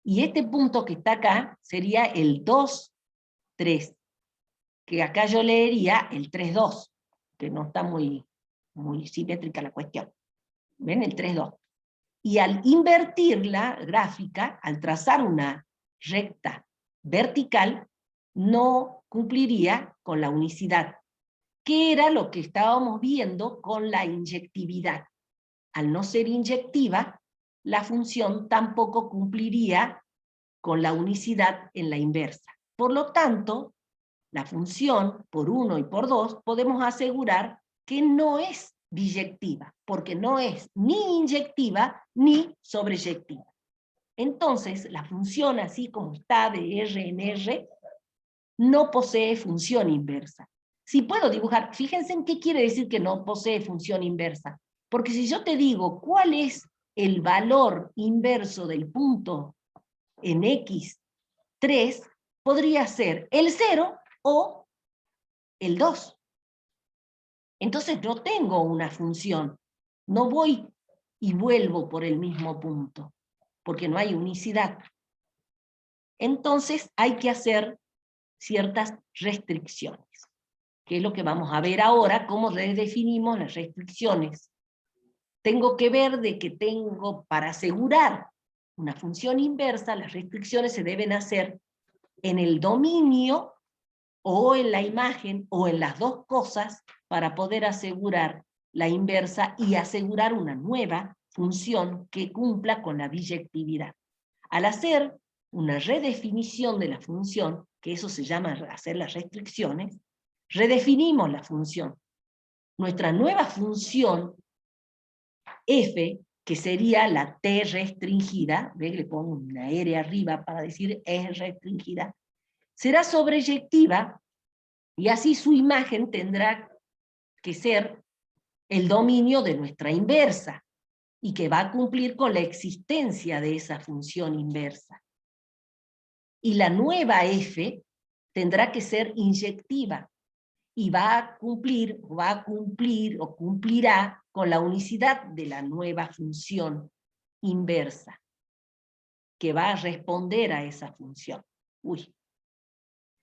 Y este punto que está acá sería el 2, 3. Que acá yo leería el 3, 2. Que no está muy simétrica la cuestión. ¿Ven? El 3, 2. Y al invertir la gráfica, al trazar una recta vertical, no cumpliría con la unicidad, que era lo que estábamos viendo con la inyectividad. Al no ser inyectiva, la función tampoco cumpliría con la unicidad en la inversa. Por lo tanto, la función por 1 y por 2 podemos asegurar que no es biyectiva, porque no es ni inyectiva ni sobreyectiva. Entonces, la función así como está de R en R, no posee función inversa. Si puedo dibujar, fíjense en qué quiere decir que no posee función inversa. Porque si yo te digo cuál es el valor inverso del punto en X3, podría ser el 0 o el 2. Entonces no tengo una función. No voy y vuelvo por el mismo punto, porque no hay unicidad. Entonces hay que hacer ciertas restricciones, que es lo que vamos a ver ahora, cómo redefinimos las restricciones. Tengo que ver de que tengo, para asegurar una función inversa, las restricciones se deben hacer en el dominio, o en la imagen, o en las dos cosas, para poder asegurar la inversa y asegurar una nueva función que cumpla con la biyectividad. Al hacer una redefinición de la función, que eso se llama hacer las restricciones, redefinimos la función. Nuestra nueva función, f, que sería la t restringida, ¿ve? Le pongo una r arriba para decir es restringida, será sobreyectiva, y así su imagen tendrá que ser el dominio de nuestra inversa, y que va a cumplir con la existencia de esa función inversa. Y la nueva f tendrá que ser inyectiva, y va a cumplir o cumplirá con la unicidad de la nueva función inversa, que va a responder a esa función. Uy.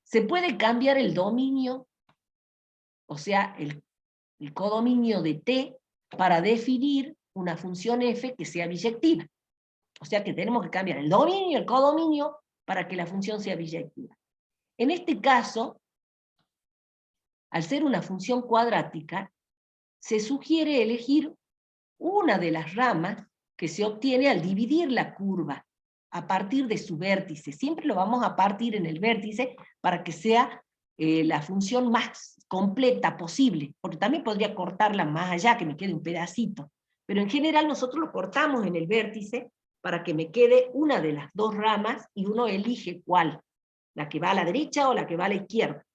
Se puede cambiar el dominio, o sea, el codominio de T, para definir una función f que sea biyectiva. O sea que tenemos que cambiar el dominio y el codominio para que la función sea biyectiva. En este caso, al ser una función cuadrática, se sugiere elegir una de las ramas que se obtiene al dividir la curva a partir de su vértice. Siempre lo vamos a partir en el vértice para que sea la función más completa posible, porque también podría cortarla más allá, que me quede un pedacito. Pero en general nosotros lo cortamos en el vértice para que me quede una de las dos ramas y uno elige cuál, la que va a la derecha o la que va a la izquierda.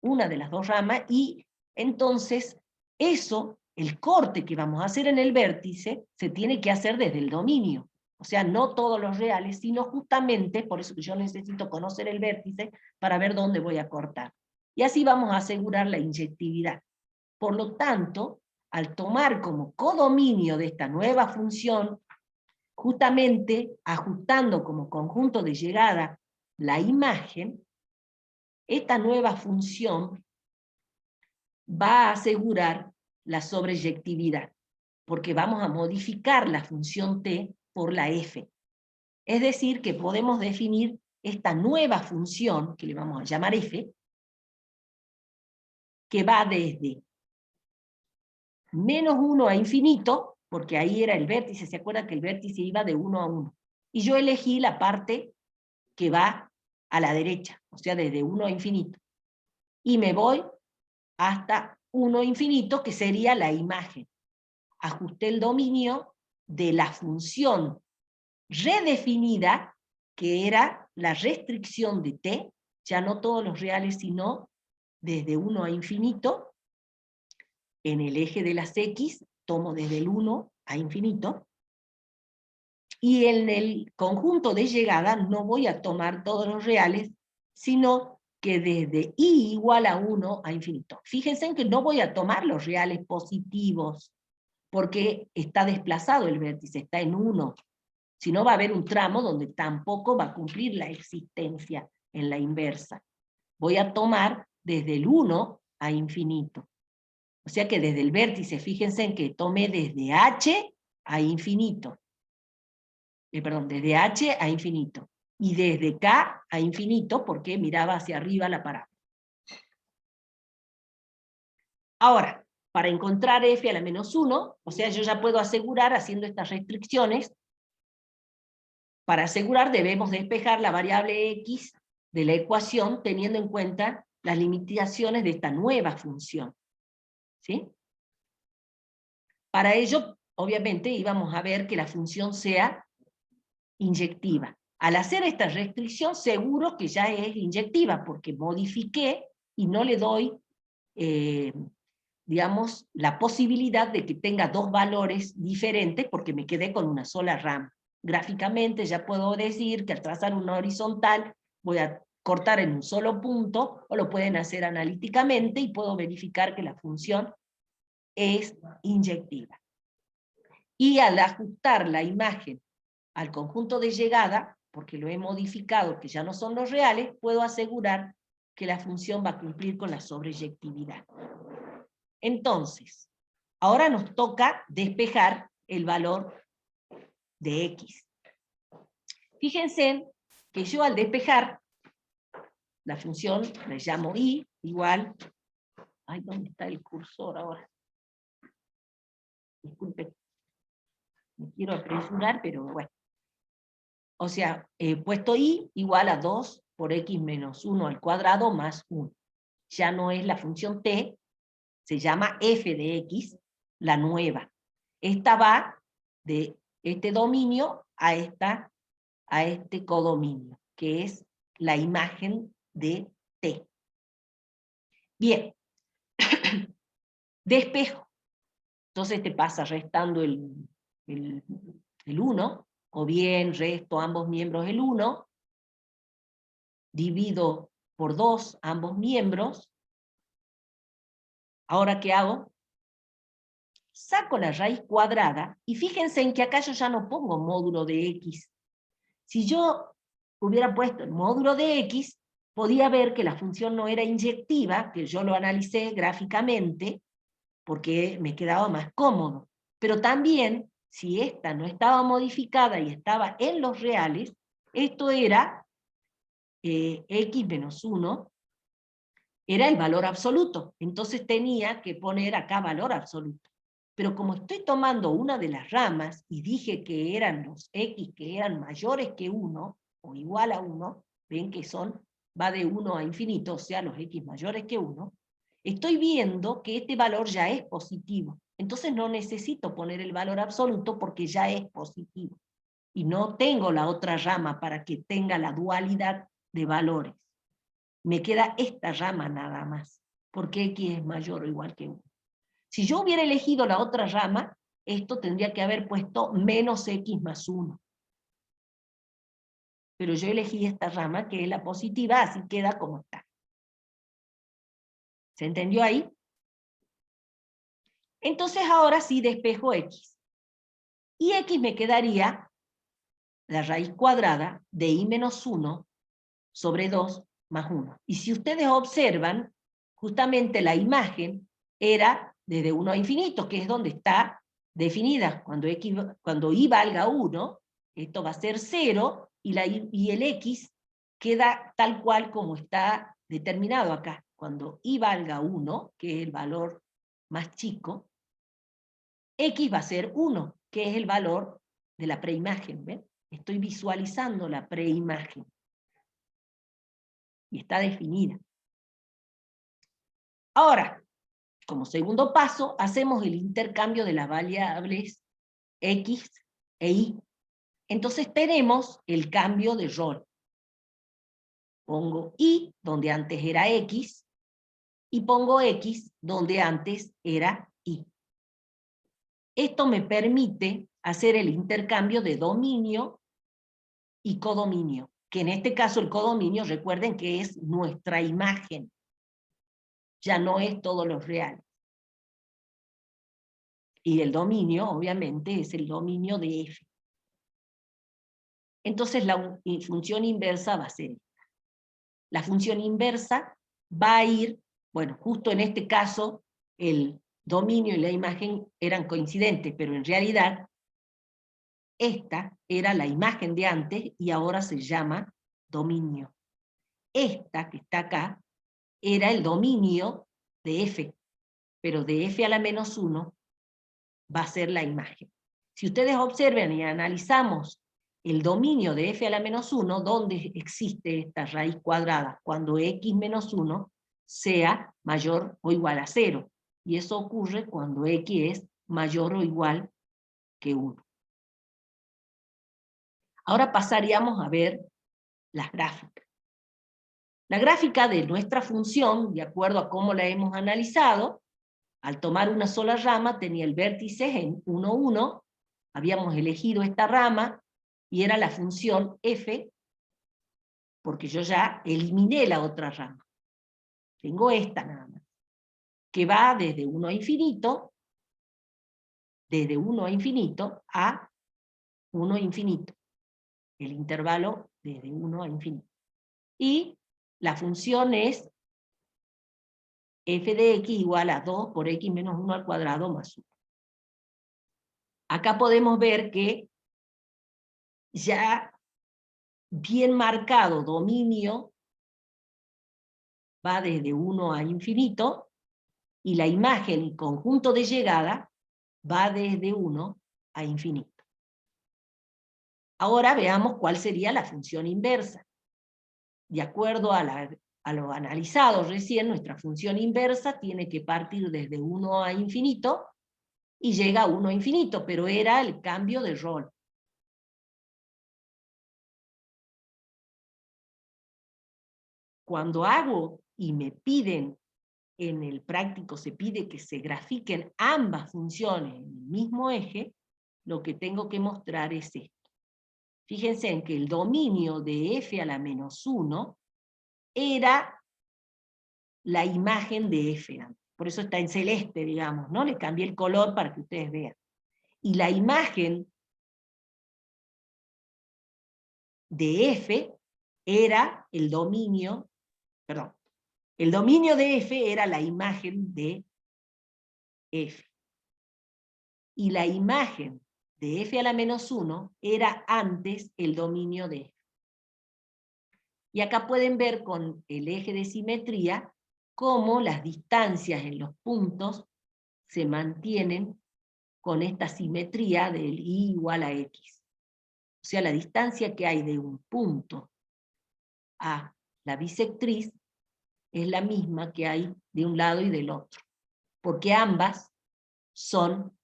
Una de las dos ramas, y entonces eso, el corte que vamos a hacer en el vértice, se tiene que hacer desde el dominio. O sea, no todos los reales, sino justamente, por eso que yo necesito conocer el vértice para ver dónde voy a cortar. Y así vamos a asegurar la inyectividad. Por lo tanto, al tomar como codominio de esta nueva función justamente ajustando como conjunto de llegada la imagen, esta nueva función va a asegurar la sobreyectividad, porque vamos a modificar la función t por la f. Es decir, que podemos definir esta nueva función, que le vamos a llamar f, que va desde menos 1 a infinito, porque ahí era el vértice, ¿se acuerdan que el vértice iba de 1 a 1? Y yo elegí la parte que va a la derecha, o sea, desde 1 a infinito. Y me voy hasta 1 a infinito, que sería la imagen. Ajusté el dominio de la función redefinida, que era la restricción de t, ya no todos los reales, sino desde 1 a infinito. En el eje de las x, tomo desde el 1 a infinito, y en el conjunto de llegada no voy a tomar todos los reales, sino que desde i igual a 1 a infinito. Fíjense en que no voy a tomar los reales positivos, porque está desplazado el vértice, está en 1. Si no, va a haber un tramo donde tampoco va a cumplir la existencia en la inversa. Voy a tomar desde el 1 a infinito. O sea que desde el vértice, fíjense en que tomé desde h a infinito. Perdón, desde h a infinito. Y desde k a infinito, porque miraba hacia arriba la parábola. Ahora, para encontrar f a la menos 1, o sea, yo ya puedo asegurar, haciendo estas restricciones, para asegurar debemos despejar la variable x de la ecuación, teniendo en cuenta las limitaciones de esta nueva función. ¿Sí? Para ello, obviamente, íbamos a ver que la función sea inyectiva. Al hacer esta restricción, seguro que ya es inyectiva, porque modifiqué y no le doy, digamos, la posibilidad de que tenga dos valores diferentes, porque me quedé con una sola rama. Gráficamente ya puedo decir que al trazar una horizontal voy a cortar en un solo punto, o lo pueden hacer analíticamente, y puedo verificar que la función es inyectiva. Y al ajustar la imagen al conjunto de llegada, porque lo he modificado, que ya no son los reales, puedo asegurar que la función va a cumplir con la sobreyectividad. Entonces, ahora nos toca despejar el valor de x. Fíjense que yo al despejar la función, le llamo i, igual, ay, ¿dónde está el cursor ahora? Disculpen, me quiero apresurar, pero bueno. O sea, he puesto i igual a 2 por x menos 1 al cuadrado más 1. Ya no es la función t, se llama f de x, la nueva. Esta va de este dominio a este codominio, que es la imagen de t. Bien. Despejo. Entonces te pasa restando el 1, o bien resto ambos miembros el 1, divido por 2 ambos miembros. ¿Ahora qué hago? Saco la raíz cuadrada, y fíjense en que acá yo ya no pongo módulo de x. Si yo hubiera puesto el módulo de x, podía ver que la función no era inyectiva, que yo lo analicé gráficamente, porque me quedaba más cómodo. Pero también, si esta no estaba modificada y estaba en los reales, esto era x menos 1, era el valor absoluto. Entonces tenía que poner acá valor absoluto. Pero como estoy tomando una de las ramas, y dije que eran los x que eran mayores que 1, o igual a 1, ven que va de 1 a infinito, o sea, los x mayores que 1, estoy viendo que este valor ya es positivo. Entonces no necesito poner el valor absoluto porque ya es positivo. Y no tengo la otra rama para que tenga la dualidad de valores. Me queda esta rama nada más, porque x es mayor o igual que 1. Si yo hubiera elegido la otra rama, esto tendría que haber puesto menos x más 1. Pero yo elegí esta rama, que es la positiva, así queda como está. ¿Se entendió ahí? Entonces ahora sí despejo x. Y x me quedaría la raíz cuadrada de I menos 1 sobre 2 más 1. Y si ustedes observan, justamente la imagen era desde 1 a infinito, que es donde está definida. Cuando I valga 1, esto va a ser 0, y el X queda tal cual como está determinado acá. Cuando I valga 1, que es el valor más chico, X va a ser 1, que es el valor de la preimagen. ¿Ven? Estoy visualizando la preimagen. Y está definida. Ahora, como segundo paso, hacemos el intercambio de las variables X e Y. Entonces tenemos el cambio de rol. Pongo Y donde antes era X, y pongo X donde antes era Y. Esto me permite hacer el intercambio de dominio y codominio, que en este caso el codominio, recuerden que es nuestra imagen, ya no es todo lo real. Y el dominio, obviamente, es el dominio de F. Entonces la función inversa va a ser esta. La función inversa va a ir, bueno, justo en este caso, el dominio y la imagen eran coincidentes, pero en realidad esta era la imagen de antes y ahora se llama dominio. Esta que está acá era el dominio de F, pero de F a la menos 1 va a ser la imagen. Si ustedes observan y analizamos el dominio de F a la menos 1, ¿dónde existe esta raíz cuadrada? Cuando X menos 1 sea mayor o igual a 0. Y eso ocurre cuando X es mayor o igual que 1. Ahora pasaríamos a ver las gráficas. La gráfica de nuestra función, de acuerdo a cómo la hemos analizado, al tomar una sola rama tenía el vértice en 1, 1, habíamos elegido esta rama, y era la función f, porque yo ya eliminé la otra rama. Tengo esta nada más, que va desde 1 a infinito, desde 1 a infinito a 1 a infinito. El intervalo desde 1 a infinito. Y la función es f de x igual a 2 por x menos 1 al cuadrado más 1. Acá podemos ver que ya bien marcado dominio va desde 1 a infinito, y la imagen y conjunto de llegada va desde 1 a infinito. Ahora veamos cuál sería la función inversa. De acuerdo a lo analizado recién, nuestra función inversa tiene que partir desde 1 a infinito, y llega a 1 a infinito, pero era el cambio de rol. Cuando hago y me piden, en el práctico se pide que se grafiquen ambas funciones en el mismo eje, lo que tengo que mostrar es esto. Fíjense en que el dominio de f a la menos 1 era la imagen de f. Por eso está en celeste, digamos, ¿no? Le cambié el color para que ustedes vean. Y la imagen de f era el dominio, perdón, el dominio de f era la imagen de f. Y la imagen de f a la menos 1 era antes el dominio de f. Y acá pueden ver con el eje de simetría cómo las distancias en los puntos se mantienen con esta simetría del y igual a x. O sea, la distancia que hay de un punto a la bisectriz es la misma que hay de un lado y del otro, porque ambas son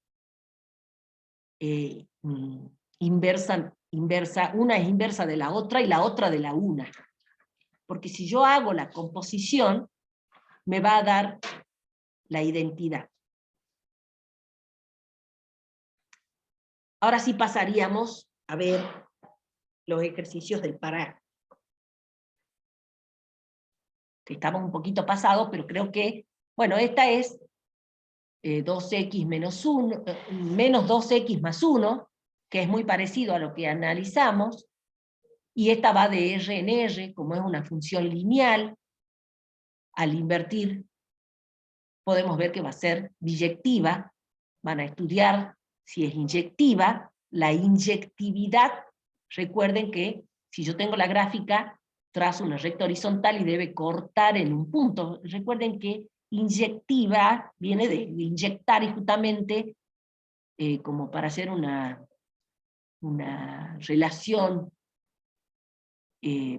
inversa, una es inversa de la otra y la otra de la una. Porque si yo hago la composición, me va a dar la identidad. Ahora sí pasaríamos a ver los ejercicios del parágrafo. Que estamos un poquito pasados, pero creo que, bueno, esta es 2x menos 1, menos 2x más 1, que es muy parecido a lo que analizamos, y esta va de R en R, como es una función lineal. Al invertir, podemos ver que va a ser biyectiva. Van a estudiar si es inyectiva. La inyectividad, recuerden que si yo tengo la gráfica, trazo una recta horizontal y debe cortar en un punto. Recuerden que inyectiva viene de inyectar, y justamente como para hacer una relación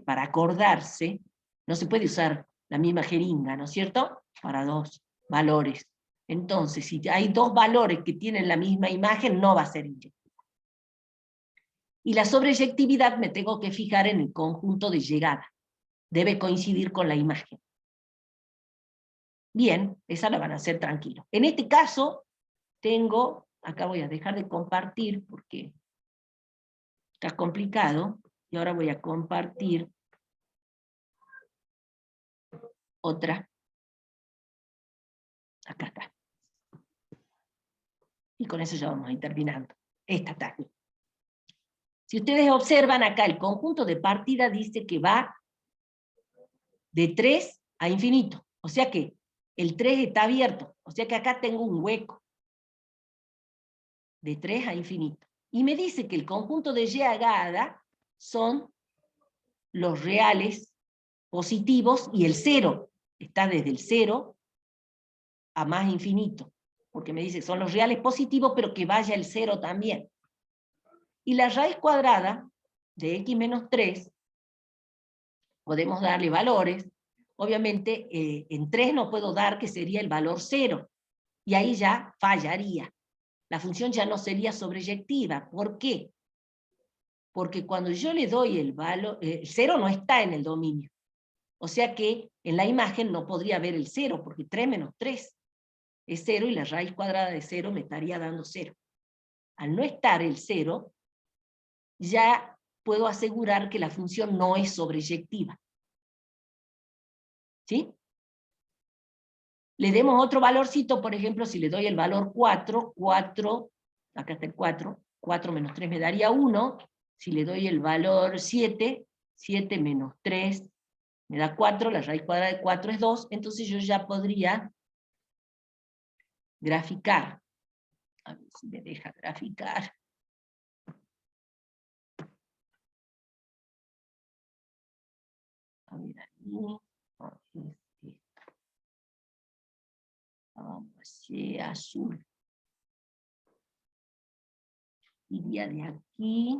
para acordarse, no se puede usar la misma jeringa, ¿no es cierto?, para dos valores. Entonces, si hay dos valores que tienen la misma imagen, no va a ser inyectiva. Y la sobreyectividad me tengo que fijar en el conjunto de llegada. Debe coincidir con la imagen. Bien, esa la van a hacer tranquilo. En este caso, tengo, acá voy a dejar de compartir porque está complicado, y ahora voy a compartir otra. Acá está. Y con eso ya vamos a ir terminando. Esta está. Si ustedes observan acá, el conjunto de partida dice que va de 3 a infinito. O sea que el 3 está abierto. O sea que acá tengo un hueco. De 3 a infinito. Y me dice que el conjunto de llegada son los reales positivos y el 0. Está desde el 0 a más infinito. Porque me dice, son los reales positivos, pero que vaya el 0 también. Y la raíz cuadrada de x menos 3, podemos darle valores. Obviamente, en 3 no puedo dar que sería el valor 0. Y ahí ya fallaría. La función ya no sería sobreyectiva. ¿Por qué? Porque cuando yo le doy el valor, el 0 no está en el dominio. O sea que en la imagen no podría haber el 0, porque 3 menos 3 es 0, y la raíz cuadrada de 0 me estaría dando 0. Al no estar el 0, ya puedo asegurar que la función no es sobreyectiva. ¿Sí? Le demos otro valorcito, por ejemplo, si le doy el valor 4, acá está el 4 menos 3 me daría 1, si le doy el valor 7 menos 3 me da 4, la raíz cuadrada de 4 es 2, entonces yo ya podría graficar. A ver si me deja graficar. A ver ahí. Vamos a hacer azul. Iría de aquí,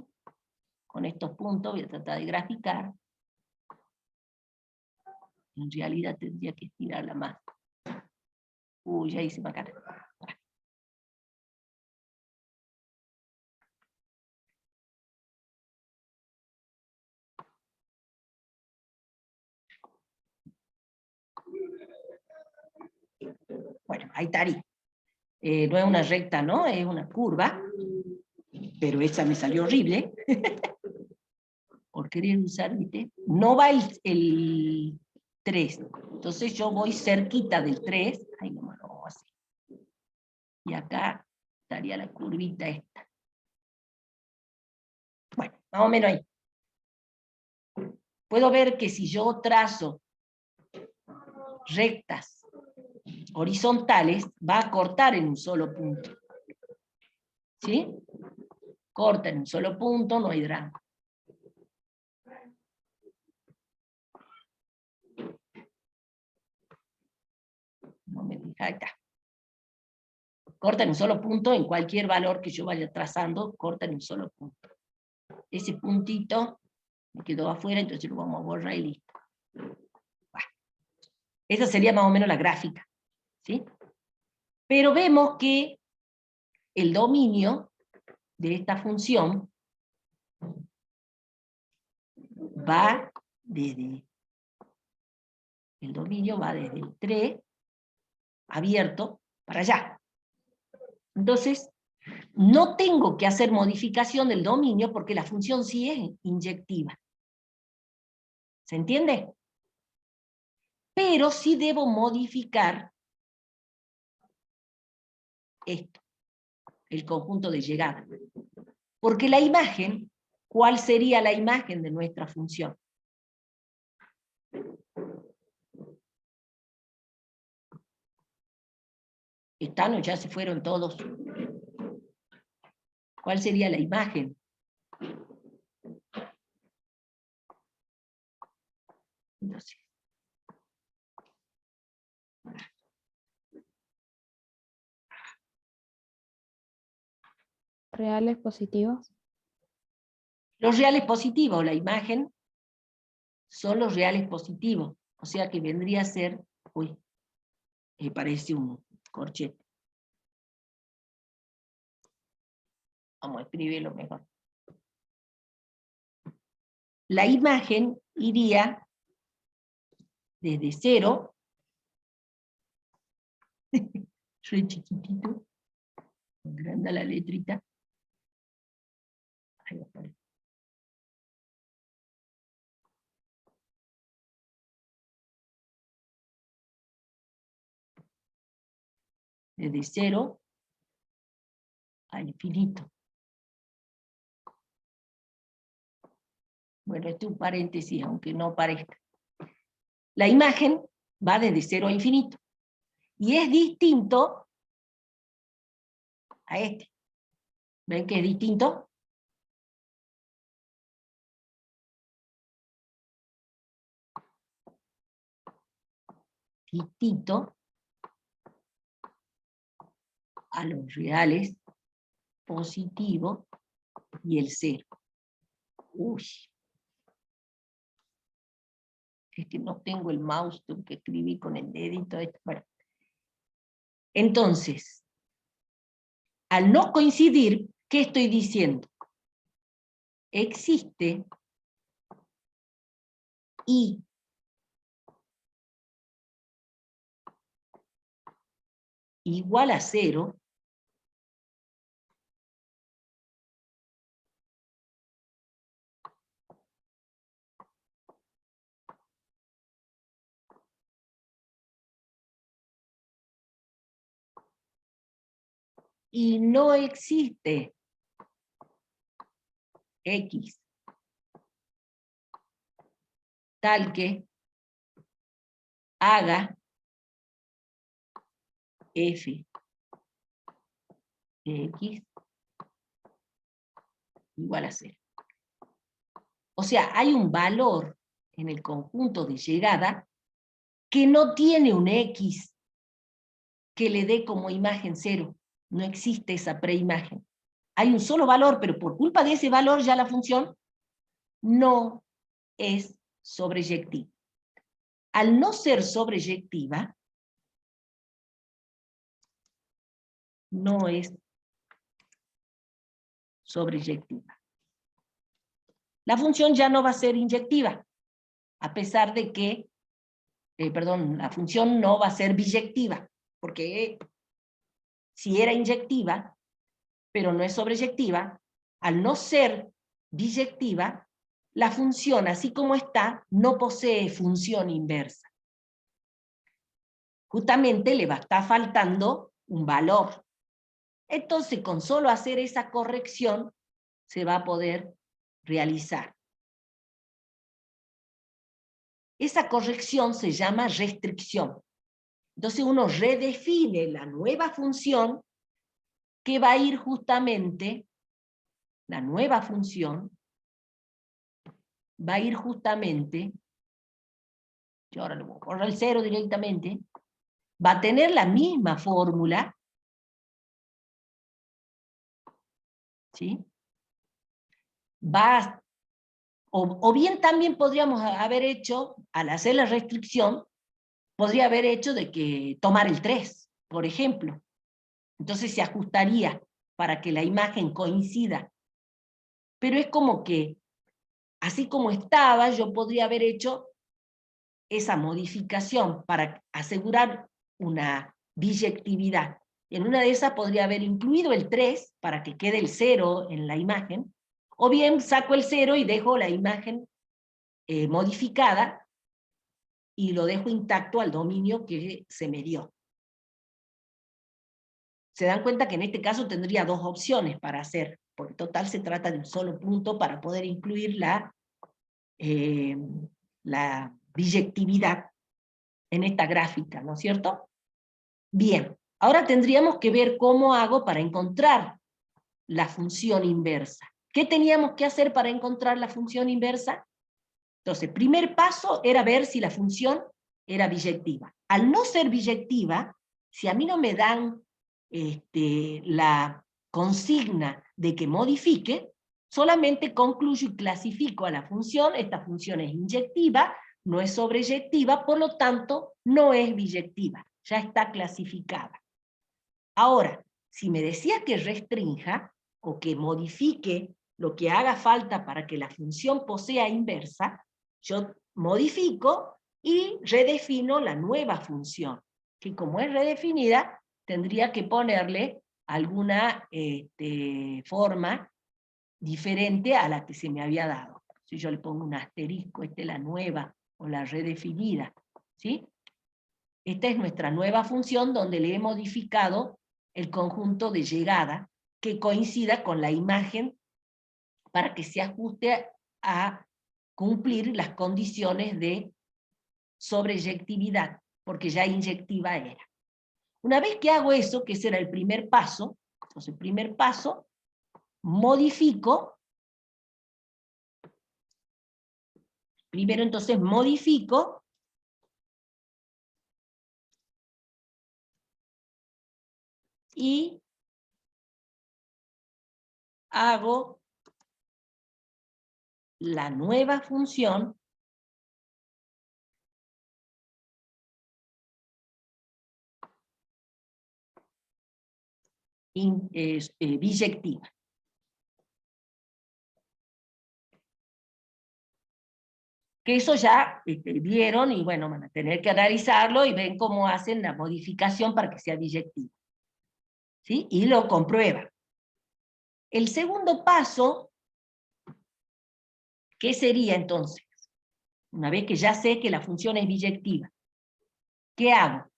con estos puntos, voy a tratar de graficar. En realidad tendría que estirarla más. Uy, ya hice macana. Bueno, ahí estaría. No es una recta, ¿no? Es una curva. Pero esa me salió horrible. Por querer usar, ¿viste? No va el 3. Entonces yo voy cerquita del 3. Ahí nomás lo vamos a hacer. Y acá estaría la curvita esta. Bueno, más o menos ahí. Puedo ver que si yo trazo rectas horizontales, va a cortar en un solo punto. ¿Sí? Corta en un solo punto, no hay drama. No me fija, ahí está. Corta en un solo punto, en cualquier valor que yo vaya trazando, corta en un solo punto. Ese puntito me quedó afuera, entonces lo vamos a borrar y listo. Bueno, esa sería más o menos la gráfica. ¿Sí? Pero vemos que el dominio de esta función va desde el dominio va desde el 3 abierto para allá. Entonces, no tengo que hacer modificación del dominio porque la función sí es inyectiva. ¿Se entiende? Pero sí debo modificar esto, el conjunto de llegada. Porque la imagen, ¿cuál sería la imagen de nuestra función? ¿Están o ya se fueron todos? ¿Cuál sería la imagen? No sé.
Reales positivos.
Los reales positivos, la imagen, son los reales positivos. O sea que vendría a ser, uy, me parece un corchete. Vamos a escribirlo mejor. La imagen iría desde 0, re chiquitito, grande la letrita. Ahí aparece. Desde 0 a infinito. Bueno, este es un paréntesis, aunque no parezca. La imagen va desde 0 a infinito. Y es distinto a este. ¿Ven que es distinto? Distinto a los reales positivos y el 0. Uy. Es que no tengo el mouse, tengo que escribir con el dedito. Bueno. Entonces, al no coincidir, ¿qué estoy diciendo? Existe y igual a 0 y no existe X tal que haga F de X igual a 0. O sea, hay un valor en el conjunto de llegada que no tiene un X que le dé como imagen 0. No existe esa preimagen. Hay un solo valor, pero por culpa de ese valor ya la función no es sobreyectiva. Al no ser sobreyectiva, no es sobreyectiva. La función ya no va a ser inyectiva, a pesar de que, la función no va a ser biyectiva, porque si era inyectiva, pero no es sobreyectiva, al no ser biyectiva, la función, así como está, no posee función inversa. Justamente le va a estar faltando un valor. Entonces, con solo hacer esa corrección, se va a poder realizar. Esa corrección se llama restricción. Entonces uno redefine la nueva función que va a ir justamente, la nueva función, va a ir justamente, yo ahora le voy a borrar el 0 directamente, va a tener la misma fórmula, ¿sí? Va, o bien también podríamos haber hecho, al hacer la restricción, podría haber hecho de que tomar el 3, por ejemplo. Entonces se ajustaría para que la imagen coincida. Pero es como que, así como estaba, yo podría haber hecho esa modificación para asegurar una biyectividad. En una de esas podría haber incluido el 3 para que quede el 0 en la imagen, o bien saco el 0 y dejo la imagen modificada y lo dejo intacto al dominio que se me dio. Se dan cuenta que en este caso tendría dos opciones para hacer, porque total se trata de un solo punto para poder incluir la biyectividad en esta gráfica, ¿no es cierto? Bien, ahora tendríamos que ver cómo hago para encontrar la función inversa. ¿Qué teníamos que hacer para encontrar la función inversa? Entonces, primer paso era ver si la función era biyectiva. Al no ser biyectiva, si a mí no me dan la consigna de que modifique, solamente concluyo y clasifico a la función, esta función es inyectiva, no es sobreyectiva, por lo tanto, no es biyectiva, ya está clasificada. Ahora, si me decía que restrinja, o que modifique lo que haga falta para que la función posea inversa, yo modifico y redefino la nueva función, que como es redefinida, tendría que ponerle alguna forma diferente a la que se me había dado. Si yo le pongo un asterisco, esta es la nueva o la redefinida, ¿sí? Esta es nuestra nueva función donde le he modificado el conjunto de llegada que coincida con la imagen para que se ajuste a cumplir las condiciones de sobreyectividad, porque ya inyectiva era. Una vez que hago eso, que ese era el primer paso, entonces el primer paso, modifico, primero entonces modifico, y hago la nueva función biyectiva. Que eso ya vieron, y bueno, van a tener que analizarlo y ven cómo hacen la modificación para que sea biyectiva, ¿sí? Y lo comprueban. El segundo paso, ¿qué sería entonces? Una vez que ya sé que la función es biyectiva, ¿qué hago?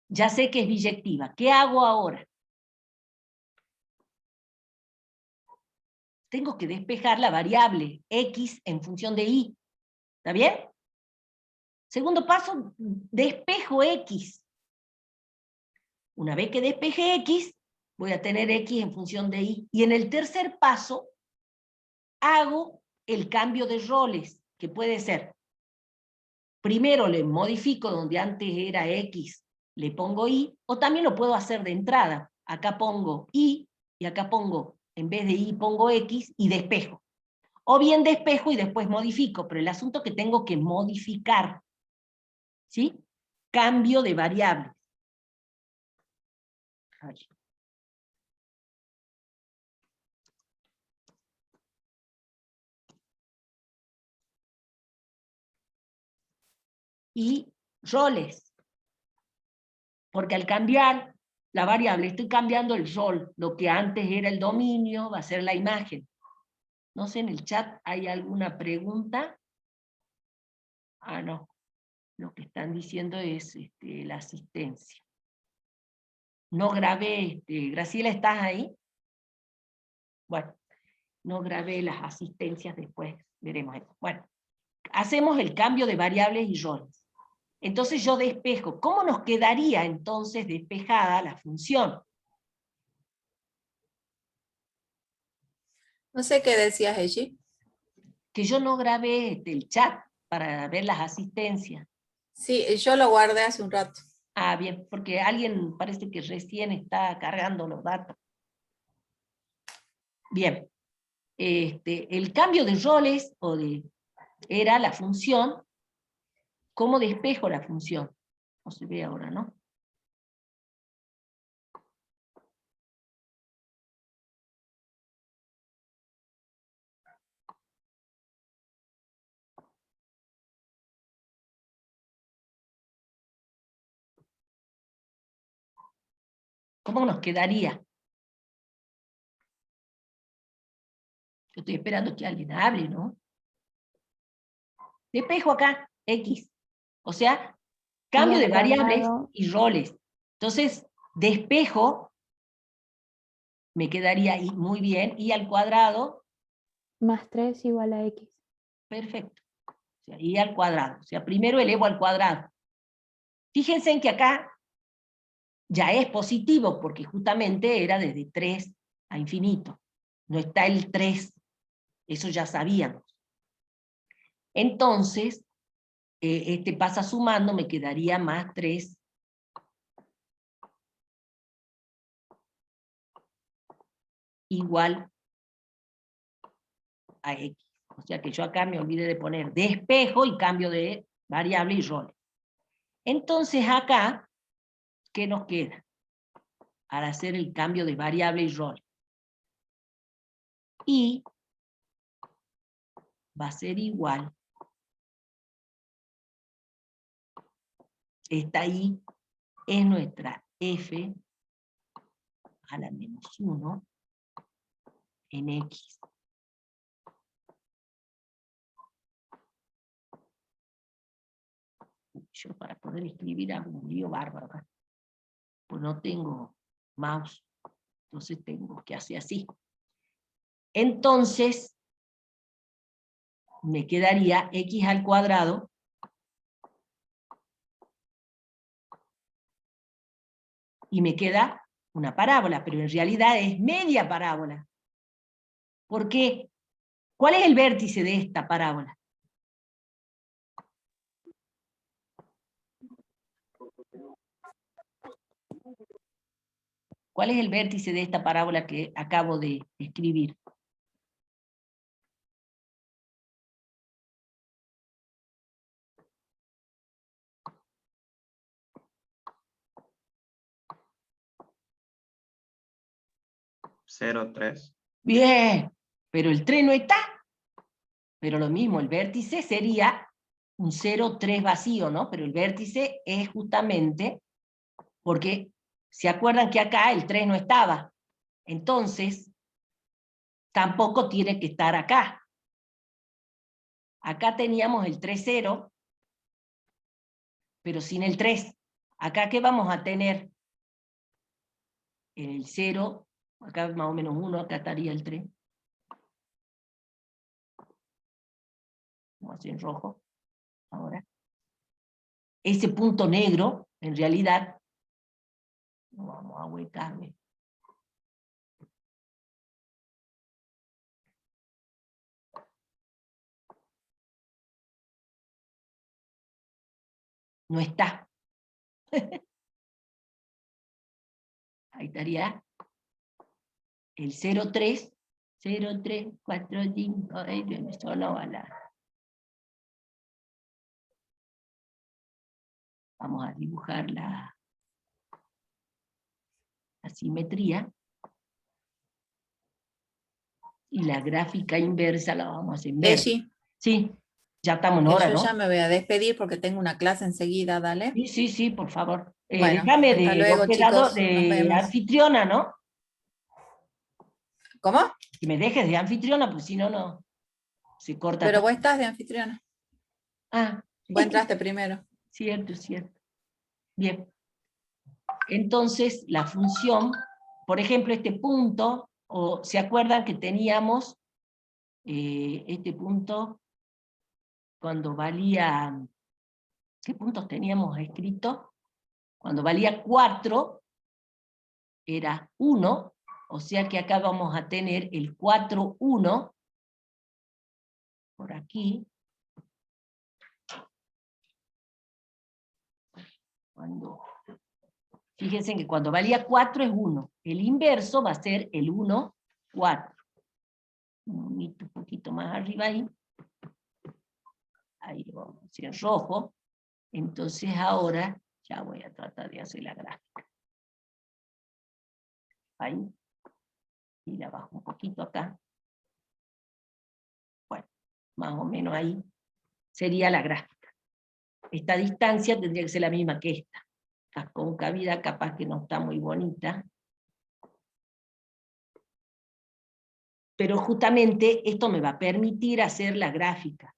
Ya sé que es biyectiva, ¿qué hago ahora? Tengo que despejar la variable x en función de y. ¿Está bien? Segundo paso, despejo x. Una vez que despeje x, voy a tener x en función de y. Y en el tercer paso, hago el cambio de roles, que puede ser, primero le modifico donde antes era x, le pongo y, o también lo puedo hacer de entrada. Acá pongo y acá pongo, en vez de y pongo x, y despejo. O bien despejo y después modifico, pero el asunto es que tengo que modificar, ¿sí? Cambio de variables. Ay. Y roles, porque al cambiar la variable estoy cambiando el rol, lo que antes era el dominio va a ser la imagen. No sé, en el chat hay alguna pregunta. Ah, no, lo que están diciendo es la asistencia. No grabé, Graciela, ¿estás ahí? Bueno, no grabé las asistencias, después veremos eso. Bueno, hacemos el cambio de variables y roles. Entonces yo despejo. ¿Cómo nos quedaría entonces despejada la función?
No sé qué decías, Eji.
Que yo no grabé el chat para ver las asistencias.
Sí, yo lo guardé hace un rato.
Ah, bien, porque alguien parece que recién está cargando los datos. Bien, el cambio de roles era la función. ¿Cómo despejo la función? No se ve ahora, ¿no? ¿Cómo nos quedaría? Yo estoy esperando que alguien hable, ¿no? Despejo acá, X. O sea, cambio de variables y roles. Entonces, despejo me quedaría y muy bien, y al cuadrado,
Más 3 igual a X.
perfecto. O sea, y al cuadrado. O sea, primero elevo al cuadrado. Fíjense en que acá ya es positivo, porque justamente era desde 3 a infinito. No está el 3, eso ya sabíamos. Entonces, este pasa sumando, me quedaría más 3 igual a X. O sea que yo acá me olvidé de poner de espejo y cambio de variable y rol. Entonces acá, ¿qué nos queda? Para hacer el cambio de variable y rol. Y va a ser igual. Esta I es nuestra F a la menos 1 en X. Yo para poder escribir hago un lío bárbaro acá. Pues no tengo mouse. Entonces tengo que hacer así. Entonces, me quedaría X al cuadrado y me queda una parábola, pero en realidad es media parábola. ¿Por qué? ¿Cuál es el vértice de esta parábola? ¿Cuál es el vértice de esta parábola que acabo de escribir?
Cero, 3.
Bien, pero el 3 no está. Pero lo mismo, el vértice sería un 0, 3 vacío, ¿no? Pero el vértice es justamente porque, ¿se acuerdan que acá el 3 no estaba? Entonces, tampoco tiene que estar acá. Acá teníamos el 3, 0, pero sin el 3. Acá, ¿qué vamos a tener? El 0, acá más o menos 1, acá estaría el 3. Vamos a hacer en rojo. Ahora. Ese punto negro, en realidad, vamos a huecarme. No está. Ahí estaría el 03, 03, 45, ahí me sonó a la... Vamos a dibujar la simetría. Y la gráfica inversa la vamos a hacer en verde.
Eji,
Sí, ya estamos en
que
hora,
yo
¿no?
ya me voy a despedir porque tengo una clase enseguida, dale.
Sí, sí, sí, por favor.
Bueno,
Déjame
hasta
de
luego,
vos quedado
chicos, nos
de
vemos.
anfitriona, ¿no?
¿Cómo?
Que me dejes de anfitriona, pues si no, no se corta
Pero
todo.
vos estás de anfitriona.
Ah,
Vos entraste primero.
cierto, cierto. Bien. Entonces, la función, por ejemplo, este punto, o ¿se acuerdan que teníamos este punto cuando valía, ¿qué puntos teníamos escrito? Cuando valía 4, era 1, o sea que acá vamos a tener el 4, 1, por aquí. Fíjense que cuando valía 4 es 1, el inverso va a ser el 1, 4. Un poquito más arriba ahí. Ahí vamos a hacer en rojo. Entonces ahora ya voy a tratar de hacer la gráfica. Ahí. Y la bajo un poquito acá. Bueno, más o menos ahí sería la gráfica. Esta distancia tendría que ser la misma que esta. La concavidad capaz que no está muy bonita. Pero justamente esto me va a permitir hacer la gráfica.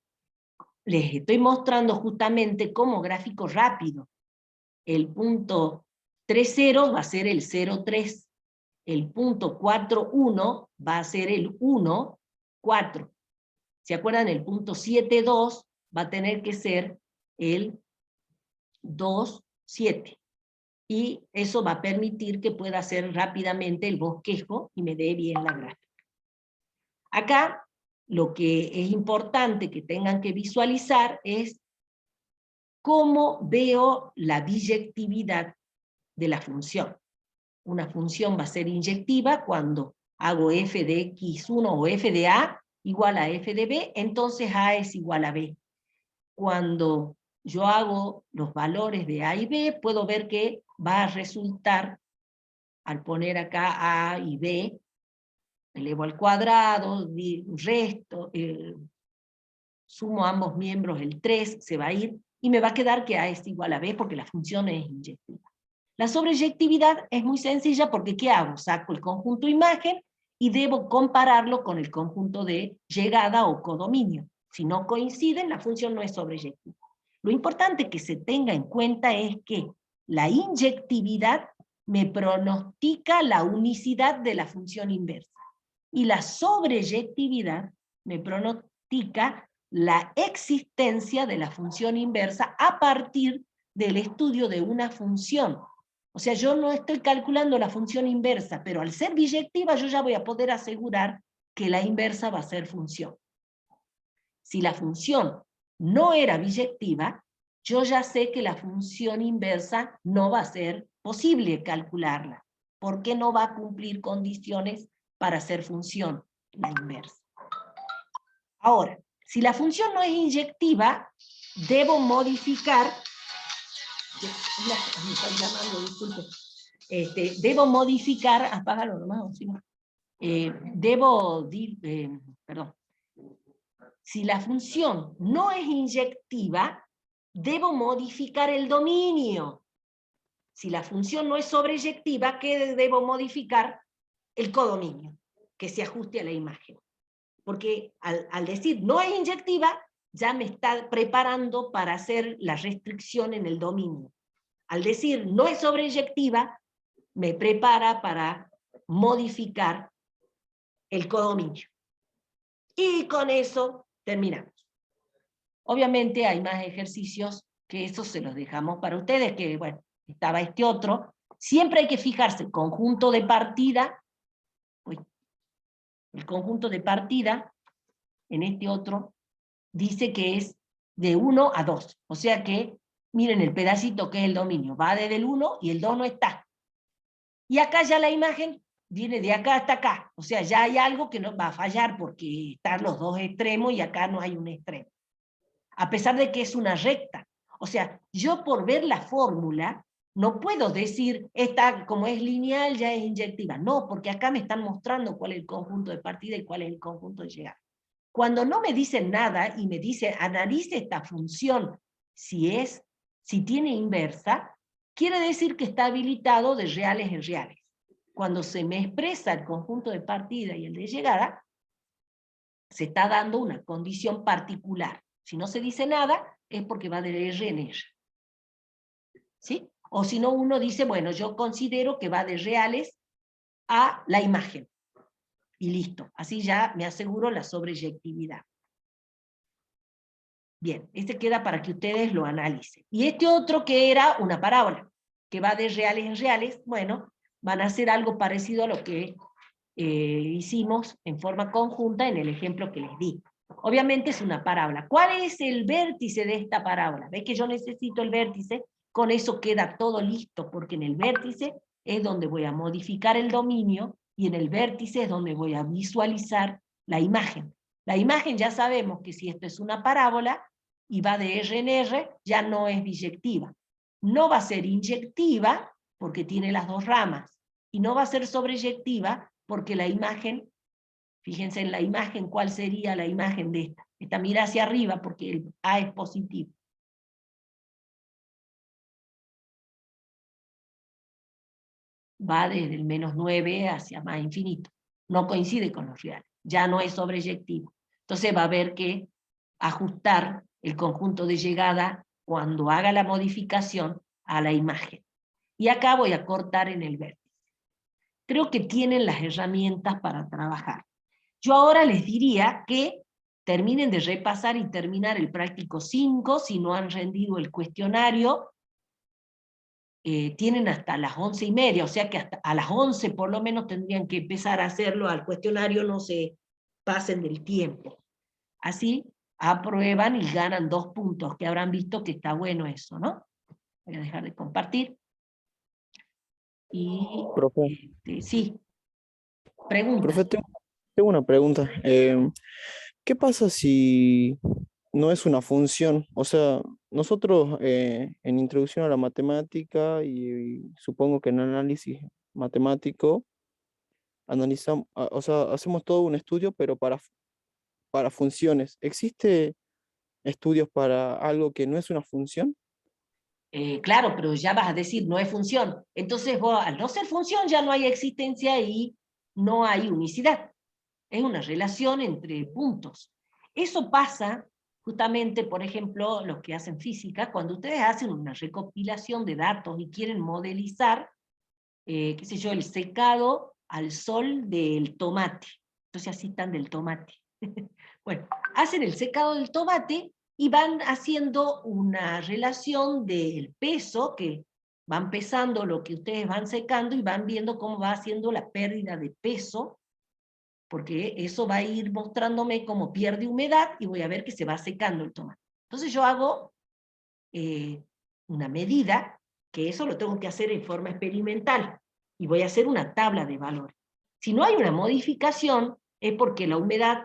Les estoy mostrando justamente como gráfico rápido. El punto 3,0 va a ser el 0,3. el punto 4, 1 va a ser el 1, 4. ¿Se acuerdan? El punto 7, 2 va a tener que ser el 2, 7. Y eso va a permitir que pueda hacer rápidamente el bosquejo y me dé bien la gráfica. Acá, lo que es importante que tengan que visualizar es cómo veo la biyectividad de la función. Una función va a ser inyectiva cuando hago f de x1 o f de a igual a f de b, entonces a es igual a b. Cuando yo hago los valores de a y b, puedo ver que va a resultar, al poner acá a y b, elevo al cuadrado, resto, sumo ambos miembros, el 3 se va a ir, y me va a quedar que a es igual a b porque la función es inyectiva. La sobreyectividad es muy sencilla porque ¿qué hago? Saco el conjunto imagen y debo compararlo con el conjunto de llegada o codominio. Si no coinciden, la función no es sobreyectiva. Lo importante que se tenga en cuenta es que la inyectividad me pronostica la unicidad de la función inversa. Y la sobreyectividad me pronostica la existencia de la función inversa a partir del estudio de una función. O sea, yo no estoy calculando la función inversa, pero al ser biyectiva yo ya voy a poder asegurar que la inversa va a ser función. Si la función no era biyectiva, yo ya sé que la función inversa no va a ser posible calcularla, porque no va a cumplir condiciones para ser función, la inversa. Ahora, si la función no es inyectiva, debo modificar, me están llamando, disculpe, debo modificar, apágalo nomás, ¿sí? Perdón, si la función no es inyectiva, debo modificar el dominio. Si la función no es sobreyectiva, ¿qué debo modificar? El codominio, que se ajuste a la imagen. Porque al decir no es inyectiva, ya me está preparando para hacer la restricción en el dominio. Al decir no es sobreyectiva, me prepara para modificar el codominio. Y con eso terminamos. Obviamente hay más ejercicios que esos se los dejamos para ustedes, que bueno, estaba este otro. Siempre hay que fijarse, el conjunto de partida, el conjunto de partida, en este otro, dice que es de 1 a 2. O sea que, miren el pedacito que es el dominio, va desde el 1 y el 2 no está. Y acá ya la imagen viene de acá hasta acá. O sea, ya hay algo que no va a fallar porque están los dos extremos y acá no hay un extremo. A pesar de que es una recta. O sea, yo por ver la fórmula, no puedo decir, esta como es lineal ya es inyectiva. No, porque acá me están mostrando cuál es el conjunto de partida y cuál es el conjunto de llegada. Cuando no me dicen nada y me dicen, analice esta función si tiene inversa, quiere decir que está habilitado de reales en reales. Cuando se me expresa el conjunto de partida y el de llegada, se está dando una condición particular. Si no se dice nada, es porque va de R en R. ¿Sí? O si no, uno dice, bueno, yo considero que va de reales a la imagen. Y listo. Así ya me aseguro la sobreyectividad. Bien, este queda para que ustedes lo analicen. Y este otro que era una parábola, que va de reales en reales, bueno, van a hacer algo parecido a lo que hicimos en forma conjunta en el ejemplo que les di. Obviamente es una parábola. ¿Cuál es el vértice de esta parábola? ¿Ves que yo necesito el vértice? Con eso queda todo listo, porque en el vértice es donde voy a modificar el dominio, y en el vértice es donde voy a visualizar la imagen. La imagen ya sabemos que si esto es una parábola, y va de R en R, ya no es biyectiva. No va a ser inyectiva, porque tiene las dos ramas, y no va a ser sobreyectiva, porque la imagen, fíjense en la imagen, ¿cuál sería la imagen de esta? Esta mira hacia arriba, porque el A es positivo. Va desde el -9 hacia más infinito. No coincide con los reales. Ya no es sobreyectivo. Entonces va a haber que ajustar el conjunto de llegada cuando haga la modificación a la imagen. Y acá voy a cortar en el vértice. creo que tienen las herramientas para trabajar. Yo ahora les diría que terminen de repasar y terminar el práctico 5, si no han rendido el cuestionario, tienen hasta las 11:30, o sea que hasta a las 11 por lo menos tendrían que empezar a hacerlo al cuestionario, no se pasen del tiempo. Así aprueban y ganan 2 puntos, que habrán visto que está bueno eso, ¿no? Voy a dejar de compartir. Y,
Profe,
sí, pregunta.
profe, tengo una pregunta. ¿Qué pasa si no es una función? O sea, nosotros en introducción a la matemática y supongo que en análisis matemático analizamos, o sea, hacemos todo un estudio, pero para funciones. ¿Existe estudios para algo que no es una función?
Claro, pero ya vas a decir, no es función. Entonces vos, al no ser función, ya no hay existencia y no hay unicidad. Es una relación entre puntos. Eso pasa justamente, por ejemplo, los que hacen física, cuando ustedes hacen una recopilación de datos y quieren modelizar, qué sé yo, el secado al sol del tomate. Entonces así están del tomate. Bueno, hacen el secado del tomate y van haciendo una relación del peso, que van pesando lo que ustedes van secando y van viendo cómo va haciendo la pérdida de peso, porque eso va a ir mostrándome cómo pierde humedad y voy a ver que se va secando el tomate. Entonces yo hago una medida, que eso lo tengo que hacer en forma experimental, y voy a hacer una tabla de valores. Si no hay una modificación, es porque la humedad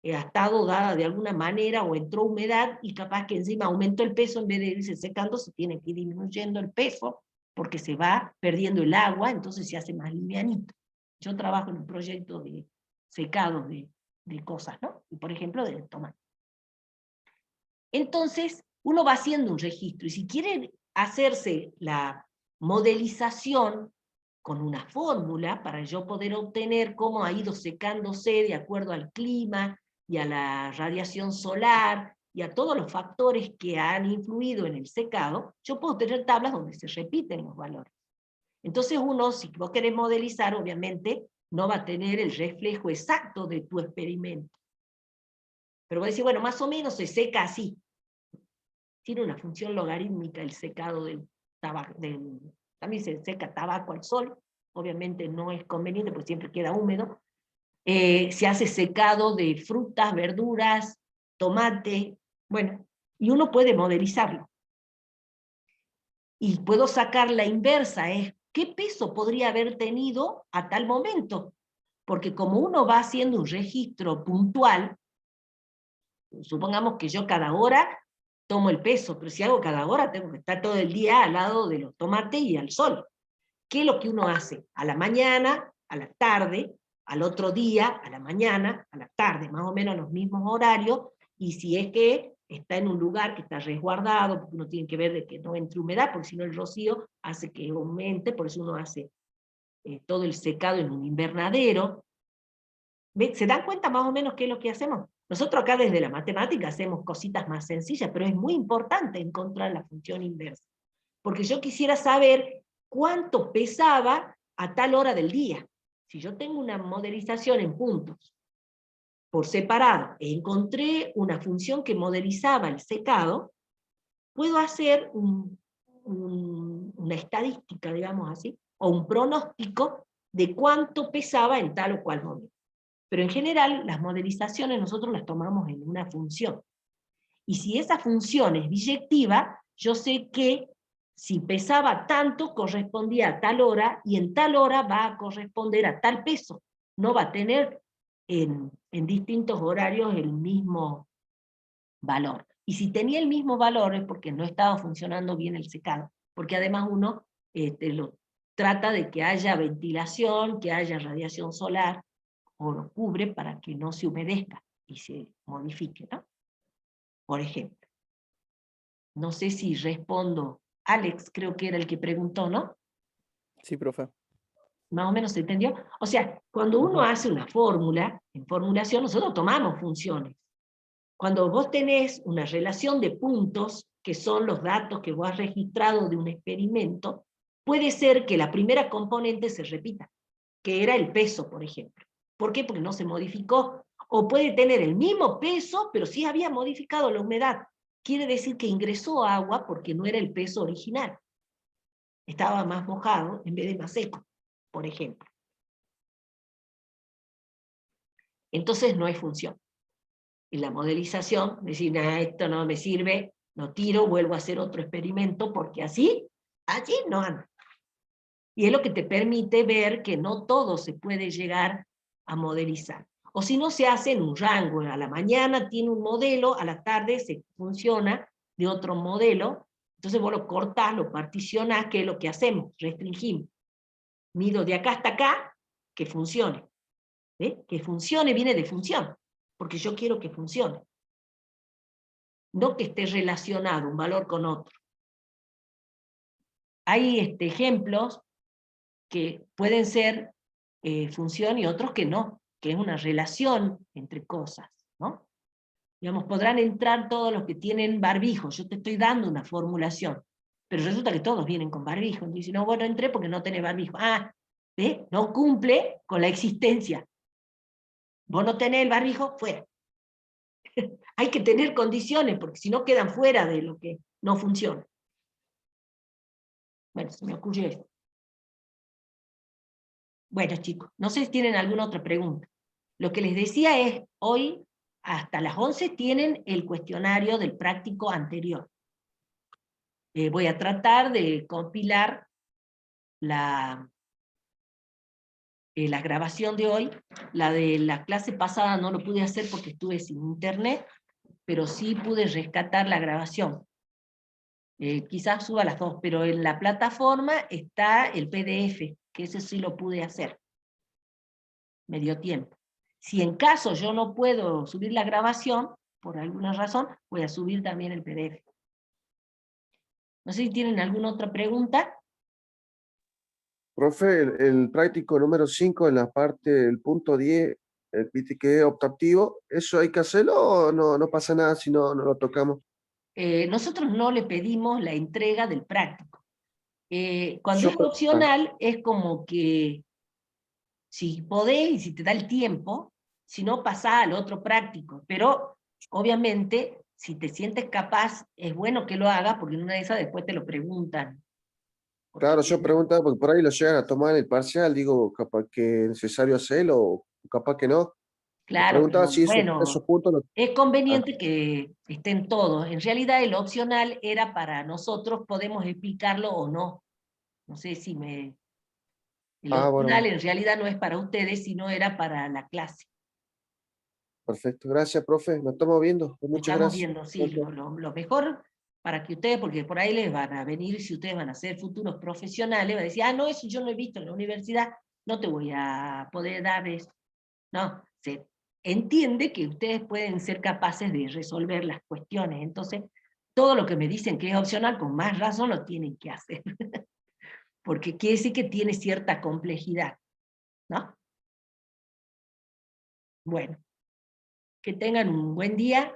ha estado dada de alguna manera, o entró humedad, y capaz que encima aumentó el peso, en vez de irse secando, se tiene que ir disminuyendo el peso, porque se va perdiendo el agua, entonces se hace más livianito. Yo trabajo en un proyecto de secado de cosas, ¿no? Y por ejemplo, del tomate. Entonces, uno va haciendo un registro, y si quieren hacerse la modelización con una fórmula, para yo poder obtener cómo ha ido secándose de acuerdo al clima, y a la radiación solar, y a todos los factores que han influido en el secado, yo puedo tener tablas donde se repiten los valores. Entonces uno, si vos querés modelizar, obviamente, no va a tener el reflejo exacto de tu experimento. Pero voy a decir, bueno, más o menos se seca así. Tiene una función logarítmica el secado del tabaco. También se seca tabaco al sol, obviamente no es conveniente porque siempre queda húmedo. Se hace secado de frutas, verduras, tomate, bueno, y uno puede modelizarlo. Y puedo sacar la inversa, es qué peso podría haber tenido a tal momento. Porque como uno va haciendo un registro puntual, supongamos que yo cada hora tomo el peso, pero si hago cada hora tengo que estar todo el día al lado de los tomates y al sol. ¿Qué es lo que uno hace? A la mañana, a la tarde, al otro día, a la mañana, a la tarde, más o menos los mismos horarios, y si es que está en un lugar que está resguardado, porque uno tiene que ver de que no entre humedad, porque si no el rocío hace que aumente, por eso uno hace todo el secado en un invernadero. ¿Se dan cuenta más o menos qué es lo que hacemos? Nosotros acá desde la matemática hacemos cositas más sencillas, pero es muy importante encontrar la función inversa. Porque yo quisiera saber cuánto pesaba a tal hora del día. Si yo tengo una modelización en puntos por separado, e encontré una función que modelizaba el secado, puedo hacer una estadística, digamos así, o un pronóstico de cuánto pesaba en tal o cual momento. Pero en general, las modelizaciones nosotros las tomamos en una función. Y si esa función es biyectiva, yo sé que si pesaba tanto, correspondía a tal hora, y en tal hora va a corresponder a tal peso. No va a tener en distintos horarios el mismo valor. Y si tenía el mismo valor es porque no estaba funcionando bien el secado. Porque además uno lo trata de que haya ventilación, que haya radiación solar, o lo cubre para que no se humedezca y se modifique, ¿no? Por ejemplo. No sé si respondo. Alex creo que era el que preguntó, ¿no?
Sí, profe.
Más o menos se entendió. O sea, cuando uno hace una fórmula, en formulación nosotros tomamos funciones. Cuando vos tenés una relación de puntos, que son los datos que vos has registrado de un experimento, puede ser que la primera componente se repita. que era el peso, por ejemplo. ¿Por qué? Porque no se modificó. O puede tener el mismo peso, pero sí había modificado la humedad. Quiere decir que ingresó agua porque no era el peso original. Estaba más mojado en vez de más seco, por ejemplo. Entonces no hay función. En la modelización, decir, esto no me sirve, lo tiro, vuelvo a hacer otro experimento, porque así, allí no anda. Y es lo que te permite ver que no todo se puede llegar a modelizar. O si no, se hace en un rango. A la mañana tiene un modelo, a la tarde se funciona de otro modelo. Entonces vos lo cortás, lo particionás, que es lo que hacemos, restringimos. Mido de acá hasta acá, que funcione. ¿Ve? Que funcione viene de función, porque yo quiero que funcione. No que esté relacionado un valor con otro. Hay ejemplos que pueden ser función y otros que no, que es una relación entre cosas, ¿no? Digamos, podrán entrar todos los que tienen barbijo, yo te estoy dando una formulación, pero resulta que todos vienen con barbijo, entonces no, bueno, entré porque no tenés barbijo. ¿Ve? No cumple con la existencia. Vos no tenés el barbijo, fuera. Hay que tener condiciones, porque si no quedan fuera de lo que no funciona. Bueno, se me ocurrió esto. Bueno, chicos, no sé si tienen alguna otra pregunta. Lo que les decía es, hoy hasta las 11 tienen el cuestionario del práctico anterior. Voy a tratar de compilar la grabación de hoy. La de la clase pasada no lo pude hacer porque estuve sin internet, pero sí pude rescatar la grabación. Quizás suba las dos, pero en la plataforma está el PDF, que ese sí lo pude hacer. Me dio tiempo. Si en caso yo no puedo subir la grabación, por alguna razón, voy a subir también el PDF. No sé si tienen alguna otra pregunta.
Profe, el práctico número 5 en la parte del punto 10, viste que es optativo, ¿eso hay que hacerlo o no pasa nada si no lo tocamos?
Nosotros no le pedimos la entrega del práctico. Cuando es
Yo-
opcional, es como que si podés y si te da el tiempo, si no, pasá al otro práctico. Pero, obviamente, si te sientes capaz, es bueno que lo hagas, porque en una de esas después te lo preguntan.
Claro, yo preguntaba porque por ahí lo llegan a tomar en el parcial, digo, capaz que es necesario hacerlo o capaz que no.
Claro,
Preguntaba
pero
si
bueno,
esos puntos
es conveniente que estén todos. En realidad el opcional era para nosotros, podemos explicarlo o no. No sé si me... El
bueno,
opcional en realidad no es para ustedes, sino era para la clase.
perfecto. Gracias, profe. Nos estamos viendo. Muchas
Estamos
gracias.
viendo, sí, lo mejor para que ustedes, porque por ahí les van a venir, si ustedes van a ser futuros profesionales, van a decir, no, eso yo no he visto en la universidad, no te voy a poder dar eso. No, se entiende que ustedes pueden ser capaces de resolver las cuestiones, entonces todo lo que me dicen que es opcional, con más razón lo tienen que hacer, porque quiere decir que tiene cierta complejidad, ¿no? Bueno, que tengan un buen día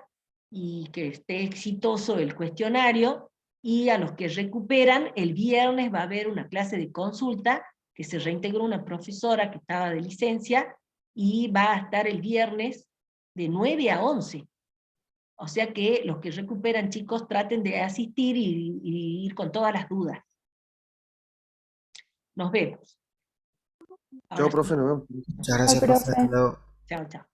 y que esté exitoso el cuestionario, y a los que recuperan, el viernes va a haber una clase de consulta, que se reintegró una profesora que estaba de licencia, y va a estar el viernes de 9 a 11. O sea que los que recuperan, chicos, traten de asistir y ir con todas las dudas. Nos vemos.
Chao,
Ahora sí.
profe, nos vemos.
Muchas
Chao,
gracias, profe. Hasta
profe.
luego.
Chao, chao.